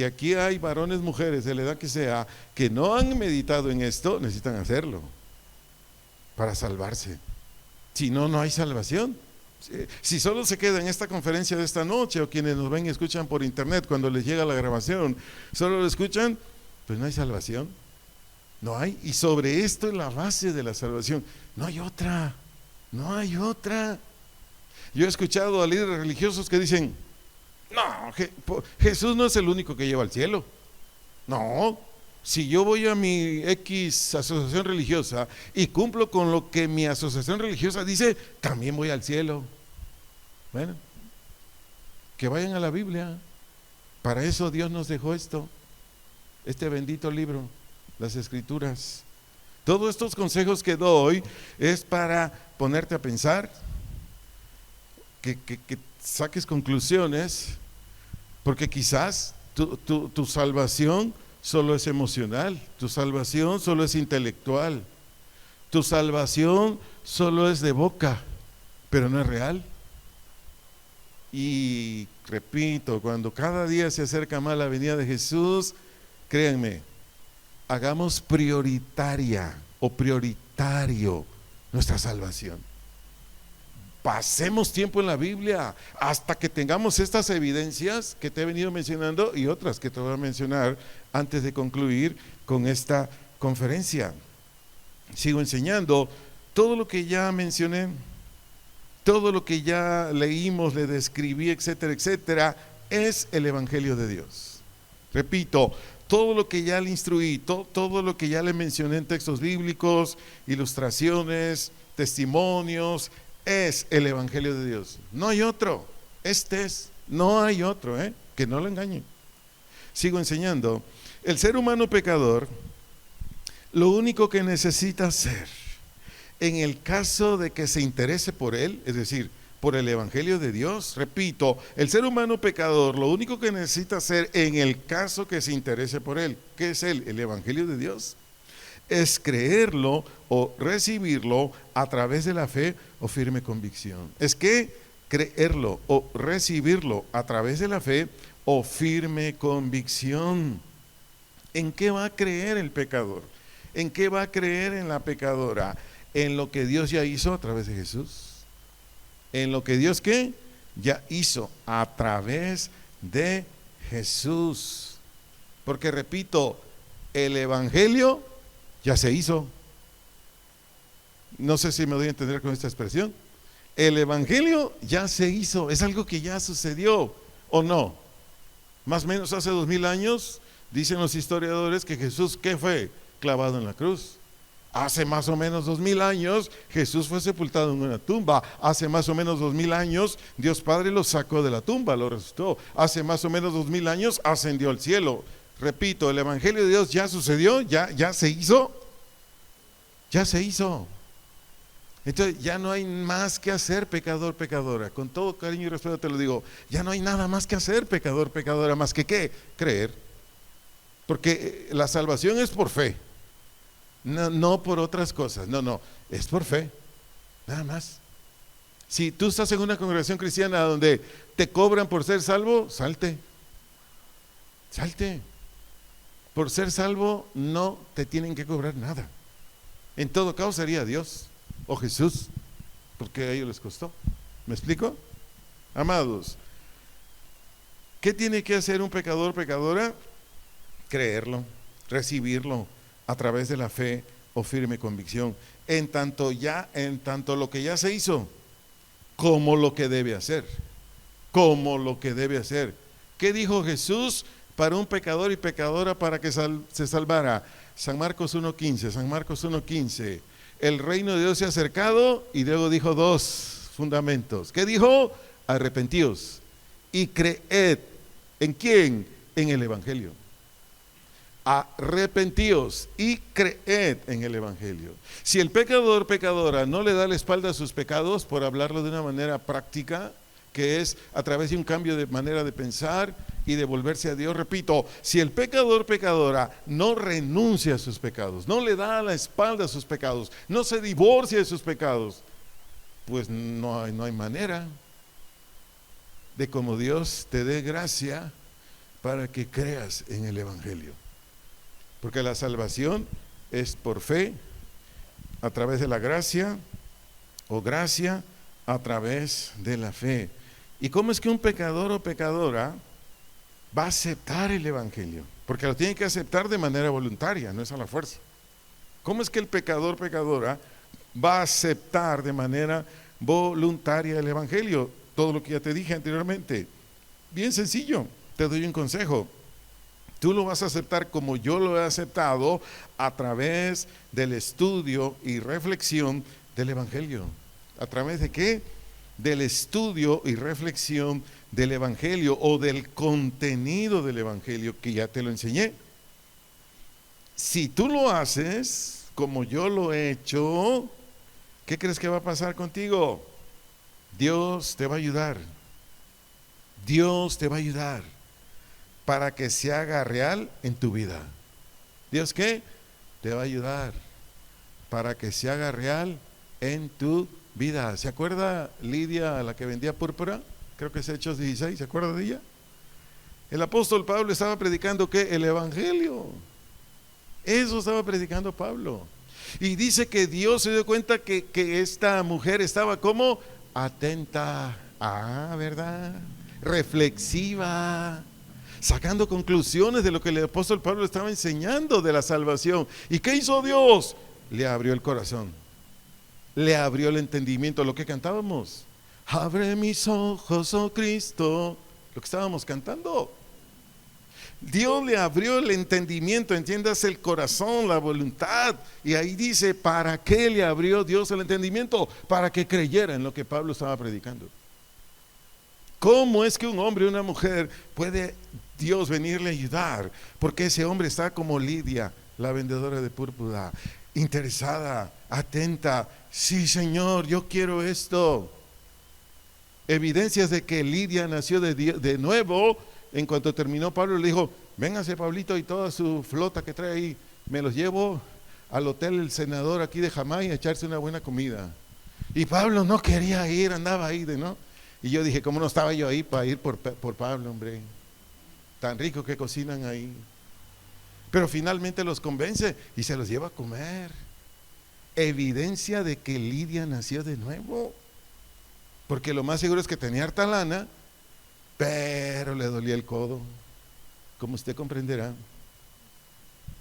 aquí hay varones, mujeres, de la edad que sea, que no han meditado en esto, necesitan hacerlo para salvarse. Si no, no hay salvación. Si solo se queda en esta conferencia de esta noche, o quienes nos ven y escuchan por internet cuando les llega la grabación, solo lo escuchan, pues no hay salvación. No hay. Y sobre esto es la base de la salvación. No hay otra. No hay otra. Yo he escuchado a líderes religiosos que dicen: no, Jesús no es el único que lleva al cielo. No, si yo voy a mi X asociación religiosa y cumplo con lo que mi asociación religiosa dice, también voy al cielo. Bueno, que vayan a la Biblia. Para eso Dios nos dejó este bendito libro, las Escrituras. Todos estos consejos que doy es para ponerte a pensar, que saques conclusiones, porque quizás tu salvación solo es emocional, tu salvación solo es intelectual, tu salvación solo es de boca, pero no es real. Y repito, cuando cada día se acerca más la venida de Jesús, créanme, hagamos prioritaria o prioritario nuestra salvación. Pasemos tiempo en la Biblia hasta que tengamos estas evidencias que te he venido mencionando y otras que te voy a mencionar antes de concluir con esta conferencia. Sigo enseñando todo lo que ya mencioné, todo lo que ya leímos, le describí, etcétera, etcétera, es el Evangelio de Dios. Repito, todo lo que ya le instruí, todo lo que ya le mencioné en textos bíblicos, ilustraciones, testimonios, es el Evangelio de Dios. No hay otro. No hay otro, que no lo engañen. Sigo enseñando. El ser humano pecador, lo único que necesita hacer, en el caso de que se interese por él, es decir, por el Evangelio de Dios, repito, el ser humano pecador, lo único que necesita hacer en el caso que se interese por él, ¿qué es él? El Evangelio de Dios, es creerlo o recibirlo a través de la fe o firme convicción. Es que creerlo o recibirlo a través de la fe o firme convicción. ¿En qué va a creer el pecador? ¿En qué va a creer en la pecadora? En lo que Dios ya hizo a través de Jesús. En lo que Dios ¿qué? Ya hizo a través de Jesús. Porque repito, el Evangelio ya se hizo. No sé si me doy a entender con esta expresión. El Evangelio ya se hizo, es algo que ya sucedió, ¿o no? Más o menos hace 2000 años, dicen los historiadores que Jesús, ¿qué fue? Clavado en la cruz. Hace más o menos 2000 años, Jesús fue sepultado en una tumba. Hace más o menos 2000 años, Dios Padre lo sacó de la tumba, lo resucitó. Hace más o menos 2000 años, ascendió al cielo. Repito, el Evangelio de Dios ya sucedió, ya se hizo. Ya se hizo. Entonces ya no hay más que hacer, pecador, pecadora. Con todo cariño y respeto te lo digo, ya no hay nada más que hacer, pecador, pecadora, más que ¿qué? Creer. Porque la salvación es por fe, no por otras cosas, no, es por fe, nada más. Si tú estás en una congregación cristiana donde te cobran por ser salvo, salte. Por ser salvo no te tienen que cobrar nada. En todo caso sería Dios o Jesús, porque a ellos les costó. ¿Me explico? Amados, ¿Qué tiene que hacer un pecador, pecadora? Creerlo, recibirlo a través de la fe o firme convicción, en tanto lo que ya se hizo, como lo que debe hacer, como lo que debe hacer. ¿Qué dijo Jesús para un pecador y pecadora para que se salvara? San Marcos 1:15, San Marcos 1:15. El reino de Dios se ha acercado, y luego dijo dos fundamentos. ¿Qué dijo? Arrepentíos y creed. ¿En quién? En el Evangelio. Arrepentíos y creed en el Evangelio. Si el pecador, pecadora, no le da la espalda a sus pecados, por hablarlo de una manera práctica, que es a través de un cambio de manera de pensar y de volverse a Dios, repito, si el pecador, pecadora, no renuncia a sus pecados, no le da la espalda a sus pecados, no se divorcia de sus pecados, pues no hay manera de como Dios te dé gracia para que creas en el Evangelio. Porque la salvación es por fe, a través de la gracia, o gracia a través de la fe. ¿Y cómo es que un pecador o pecadora va a aceptar el Evangelio? Porque lo tiene que aceptar de manera voluntaria, no es a la fuerza. ¿Cómo es que el pecador o pecadora va a aceptar de manera voluntaria el Evangelio? Todo lo que ya te dije anteriormente. Bien sencillo, te doy un consejo. Tú lo vas a aceptar como yo lo he aceptado, a través del estudio y reflexión del Evangelio. ¿A través de qué? Del estudio y reflexión del Evangelio, o del contenido del Evangelio, que ya te lo enseñé. Si tú lo haces como yo lo he hecho, ¿qué crees que va a pasar contigo? Dios te va a ayudar. Dios te va a ayudar para que se haga real en tu vida. ¿Dios qué? Te va a ayudar para que se haga real en tu vida. ¿Se acuerda Lidia, la que vendía púrpura? Creo que es Hechos 16, ¿se acuerda de ella? El apóstol Pablo estaba predicando ¿qué? El Evangelio. Eso estaba predicando Pablo. Y dice que Dios se dio cuenta que esta mujer estaba como atenta, ¿verdad? Reflexiva, sacando conclusiones de lo que el apóstol Pablo estaba enseñando de la salvación. ¿Y qué hizo Dios? Le abrió el corazón, le abrió el entendimiento, lo que cantábamos. Abre mis ojos, oh Cristo, lo que estábamos cantando. Dios le abrió el entendimiento, entiendas, el corazón, la voluntad. Y ahí dice, ¿para qué le abrió Dios el entendimiento? Para que creyera en lo que Pablo estaba predicando. ¿Cómo es que un hombre y una mujer puede Dios venirle a ayudar? Porque ese hombre está como Lidia, la vendedora de púrpura, interesada, atenta. Sí, Señor, yo quiero esto. Evidencias de que Lidia nació de nuevo. En cuanto terminó, Pablo le dijo, véngase Pablito y toda su flota que trae ahí, me los llevo al hotel El Senador aquí de Jamaica a echarse una buena comida. Y Pablo no quería ir, andaba ahí ¿no? Y yo dije, ¿cómo no estaba yo ahí para ir por Pablo, hombre? Tan rico que cocinan ahí. Pero finalmente los convence y se los lleva a comer. Evidencia de que Lidia nació de nuevo. Porque lo más seguro es que tenía harta lana, pero le dolía el codo, como usted comprenderá.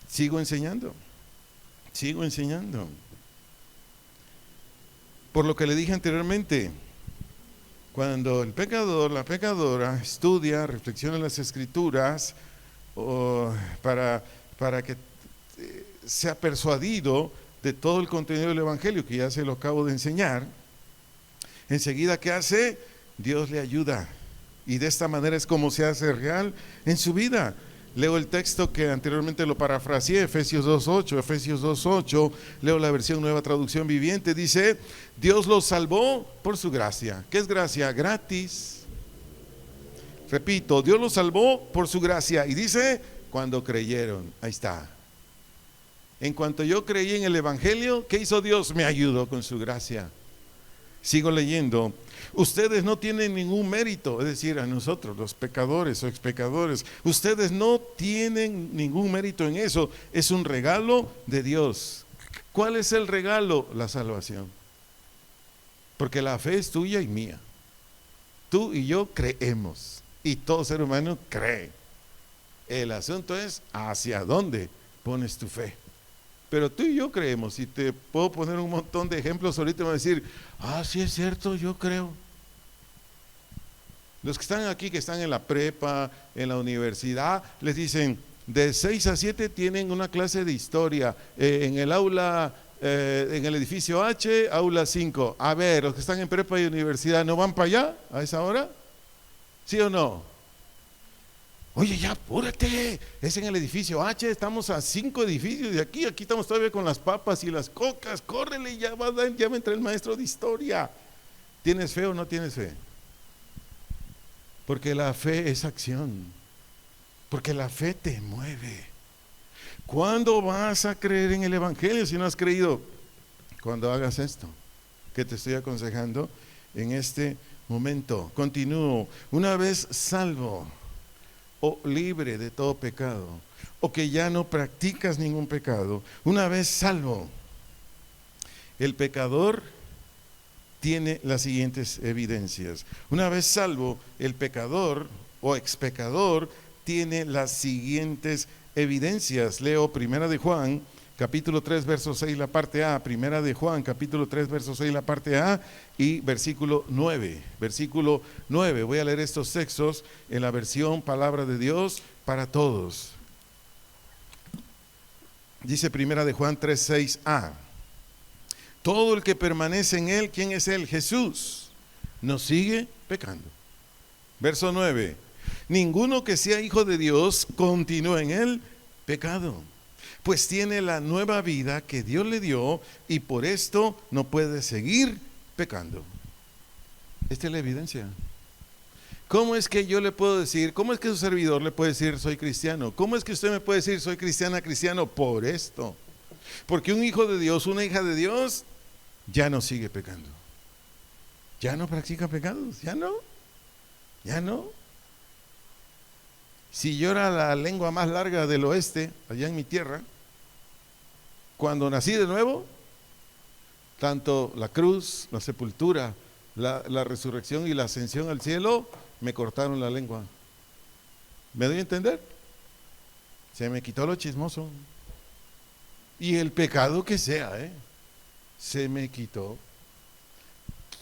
Sigo enseñando. Por lo que le dije anteriormente, cuando el pecador, la pecadora estudia, reflexiona en las Escrituras, para que sea persuadido de todo el contenido del Evangelio, que ya se lo acabo de enseñar, enseguida, ¿qué hace? Dios le ayuda. Y de esta manera es como se hace real en su vida. Leo el texto que anteriormente lo parafraseé, Efesios 2:8, leo la versión Nueva Traducción Viviente, dice, Dios los salvó por su gracia. ¿Qué es gracia? Gratis. Repito, Dios los salvó por su gracia. Y dice, cuando creyeron, ahí está. En cuanto yo creí en el Evangelio, ¿qué hizo Dios? Me ayudó con su gracia. Sigo leyendo. Ustedes no tienen ningún mérito, es decir, a nosotros, los pecadores o expecadores, ustedes no tienen ningún mérito en eso. Es un regalo de Dios. ¿Cuál es el regalo? La salvación. Porque la fe es tuya y mía. Tú y yo creemos. y todo ser humano cree. El asunto es hacia dónde pones tu fe. Pero tú y yo creemos, y te puedo poner un montón de ejemplos ahorita, me van a decir, sí es cierto, yo creo. Los que están aquí, que están en la prepa, en la universidad, les dicen, de 6 a 7 tienen una clase de historia, en el aula, en el edificio H, aula 5. A ver, los que están en prepa y universidad, ¿no van para allá a esa hora? ¿Sí o no? Oye, ya apúrate, es en el edificio H, estamos a 5 edificios de aquí estamos todavía con las papas y las cocas, córrele, ya va a entrar el maestro de historia. ¿Tienes fe o no tienes fe? Porque la fe es acción, porque la fe te mueve. ¿Cuándo vas a creer en el Evangelio si no has creído? Cuando hagas esto, que te estoy aconsejando en este momento. Continúo, una vez salvo, o libre de todo pecado, o que ya no practicas ningún pecado, una vez salvo, el pecador tiene las siguientes evidencias. Una vez salvo, el pecador o expecador tiene las siguientes evidencias. Leo 1 de Juan, capítulo 3, verso 6, la parte A. 1 de Juan, capítulo 3, verso 6, la parte A, y versículo 9. Versículo 9. Voy a leer estos textos en la versión Palabra de Dios para todos. Dice 1 de Juan 3, 6a. Todo el que permanece en él, ¿quién es él? Jesús. No sigue pecando. Verso 9. Ninguno que sea hijo de Dios continúa en el pecado, pues tiene la nueva vida que Dios le dio y por esto no puede seguir pecando. Esta es la evidencia. ¿Cómo es que yo le puedo decir, cómo es que su servidor le puede decir soy cristiano? ¿Cómo es que usted me puede decir soy cristiana, cristiano? Por esto. Porque un hijo de Dios, una hija de Dios, ya no sigue pecando. Ya no practica pecados, ya no. Si yo era la lengua más larga del oeste, allá en mi tierra, cuando nací de nuevo, tanto la cruz, la sepultura, la resurrección y la ascensión al cielo, me cortaron la lengua. ¿Me doy a entender? Se me quitó lo chismoso. Y el pecado que sea, se me quitó.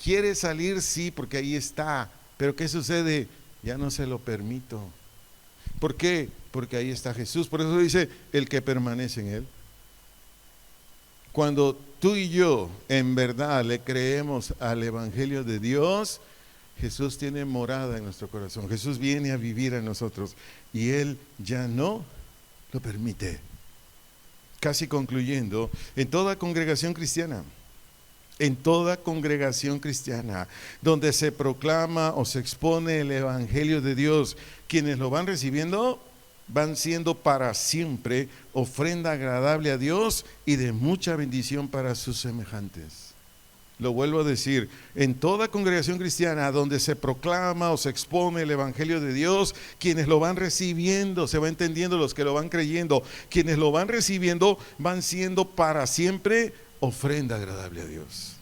Quiere salir, sí, porque ahí está. Pero ¿qué sucede? Ya no se lo permito. ¿Por qué? Porque ahí está Jesús. Por eso dice, el que permanece en él. Cuando tú y yo en verdad le creemos al Evangelio de Dios, Jesús tiene morada en nuestro corazón. Jesús viene a vivir en nosotros y Él ya no lo permite. Casi concluyendo, en toda congregación cristiana donde se proclama o se expone el Evangelio de Dios, quienes lo van recibiendo van siendo para siempre ofrenda agradable a Dios y de mucha bendición para sus semejantes. Lo vuelvo a decir, en toda congregación cristiana donde se proclama o se expone el Evangelio de Dios, quienes lo van recibiendo, se va entendiendo los que lo van creyendo, quienes lo van recibiendo van siendo para siempre ofrenda agradable a Dios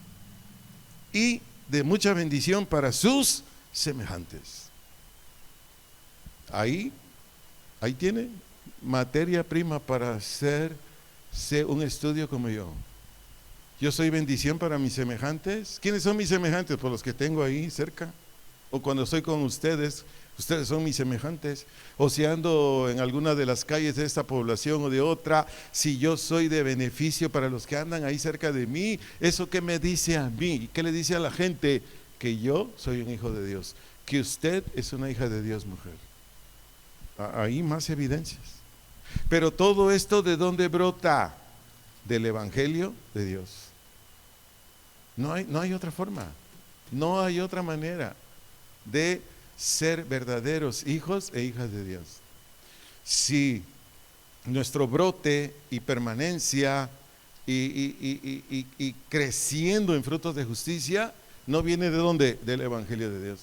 y de mucha bendición para sus semejantes. Ahí tiene materia prima para hacerse un estudio como yo. Yo soy bendición para mis semejantes. ¿Quiénes son mis semejantes? Pues los que tengo ahí cerca. O cuando estoy con ustedes, ustedes son mis semejantes. O si ando en alguna de las calles de esta población o de otra, si yo soy de beneficio para los que andan ahí cerca de mí, ¿eso qué me dice a mí? ¿Qué le dice a la gente? Que yo soy un hijo de Dios. Que usted es una hija de Dios, mujer. Hay más evidencias. Pero todo esto, ¿de dónde brota? Del Evangelio de Dios. No hay otra forma, no hay otra manera de ser verdaderos hijos e hijas de Dios. Si nuestro brote y permanencia y creciendo en frutos de justicia no viene de dónde, del Evangelio de Dios.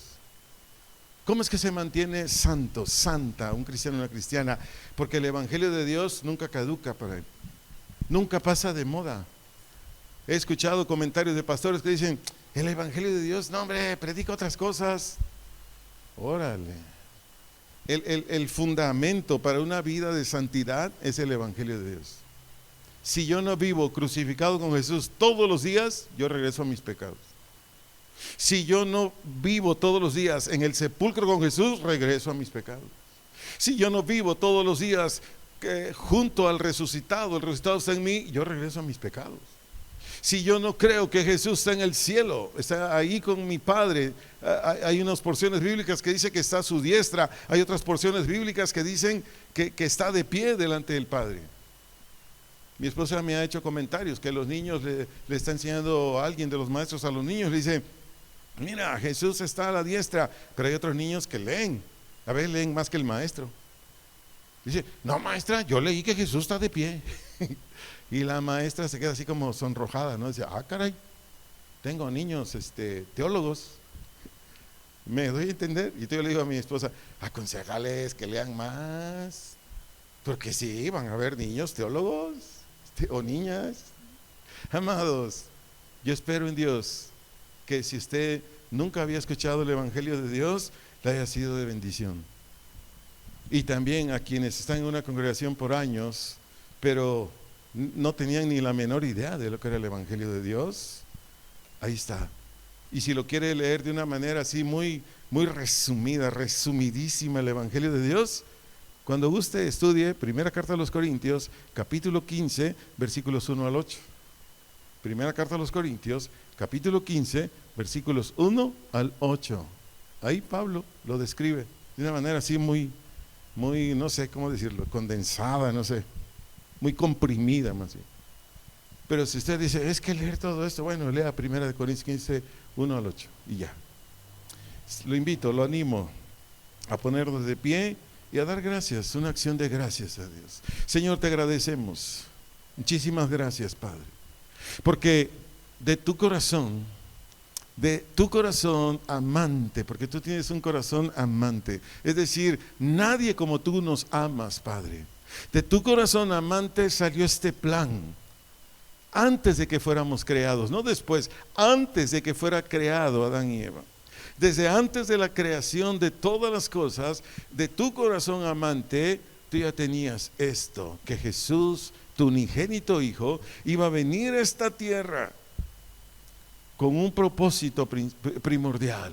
¿Cómo es que se mantiene santo, santa, un cristiano o una cristiana? Porque el Evangelio de Dios nunca caduca para él, nunca pasa de moda. He escuchado comentarios de pastores que dicen, el Evangelio de Dios, no hombre, predica otras cosas. Órale, el fundamento para una vida de santidad es el Evangelio de Dios. Si yo no vivo crucificado con Jesús todos los días, yo regreso a mis pecados. Si yo no vivo todos los días en el sepulcro con Jesús, regreso a mis pecados. Si yo no vivo todos los días junto al resucitado, el resucitado está en mí, yo regreso a mis pecados. Si yo no creo que Jesús está en el cielo, está ahí con mi Padre, hay unas porciones bíblicas que dicen que está a su diestra, hay otras porciones bíblicas que dicen que está de pie delante del Padre. Mi esposa me ha hecho comentarios que los niños le está enseñando a alguien de los maestros a los niños, le dice: mira, Jesús está a la diestra, pero hay otros niños que leen, a veces leen más que el maestro. Dice: no, maestra, yo leí que Jesús está de pie. Y la maestra se queda así como sonrojada, ¿no? Dice: ah, caray, tengo niños teólogos, me doy a entender. Y yo le digo a mi esposa: aconsejales que lean más, porque sí, van a haber niños teólogos o niñas. Amados, yo espero en Dios que si usted nunca había escuchado el Evangelio de Dios, le haya sido de bendición. Y también a quienes están en una congregación por años, pero no tenían ni la menor idea de lo que era el Evangelio de Dios, ahí está. Y si lo quiere leer de una manera así muy resumida, resumidísima, el Evangelio de Dios, cuando guste estudie Primera Carta a los Corintios, capítulo 15, versículos 1 al 8. Primera Carta a los Corintios, capítulo 15, versículos 1 al 8. Ahí Pablo lo describe de una manera así muy, no sé cómo decirlo, condensada, no sé, muy comprimida más bien. Pero si usted dice: es que leer todo esto, bueno, lea Primera de Corintios 15, 1 al 8 y ya. Lo invito, lo animo a ponernos de pie y a dar gracias, una acción de gracias a Dios. Señor, te agradecemos, muchísimas gracias, Padre, porque de tu corazón amante, porque tú tienes un corazón amante, es decir, nadie como tú nos amas, Padre. De tu corazón amante salió este plan, antes de que fuéramos creados, no después, antes de que fuera creado Adán y Eva. Desde antes de la creación de todas las cosas, de tu corazón amante, tú ya tenías esto, que Jesús, tu unigénito Hijo, iba a venir a esta tierra con un propósito primordial: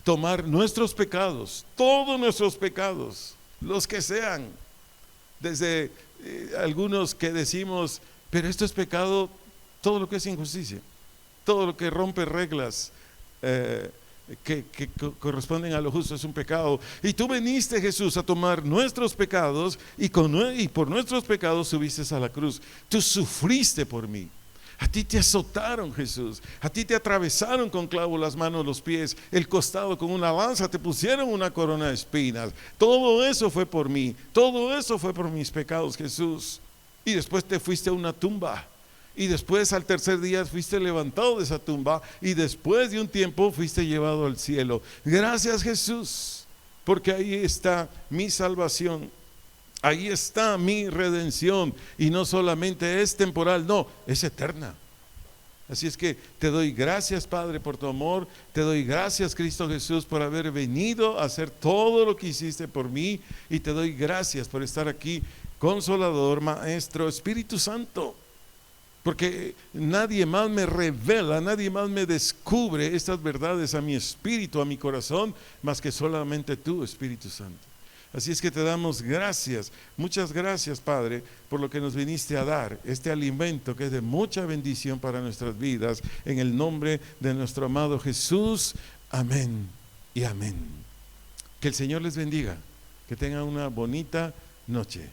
tomar nuestros pecados, todos nuestros pecados, los que sean, desde algunos que decimos: pero esto es pecado, todo lo que es injusticia, todo lo que rompe reglas que corresponden a lo justo es un pecado. Y tú viniste, Jesús, a tomar nuestros pecados y por nuestros pecados subiste a la cruz. Tú sufriste por mí. A ti te azotaron, Jesús. A ti te atravesaron con clavo las manos, los pies, el costado con una lanza, te pusieron una corona de espinas. Todo eso fue por mí. Todo eso fue por mis pecados, Jesús. Y después te fuiste a una tumba. Y después al tercer día fuiste levantado de esa tumba. Y después de un tiempo fuiste llevado al cielo. Gracias, Jesús, porque ahí está mi salvación. Ahí está mi redención. Y no solamente es temporal, no, es eterna. Así es que te doy gracias, Padre, por tu amor. Te doy gracias, Cristo Jesús, por haber venido a hacer todo lo que hiciste por mí. Y te doy gracias por estar aquí, Consolador, Maestro, Espíritu Santo. Porque nadie más me revela, nadie más me descubre estas verdades a mi espíritu, a mi corazón, más que solamente tú, Espíritu Santo. Así es que te damos gracias, muchas gracias, Padre, por lo que nos viniste a dar, este alimento que es de mucha bendición para nuestras vidas, en el nombre de nuestro amado Jesús. Amén y amén. Que el Señor les bendiga, que tengan una bonita noche.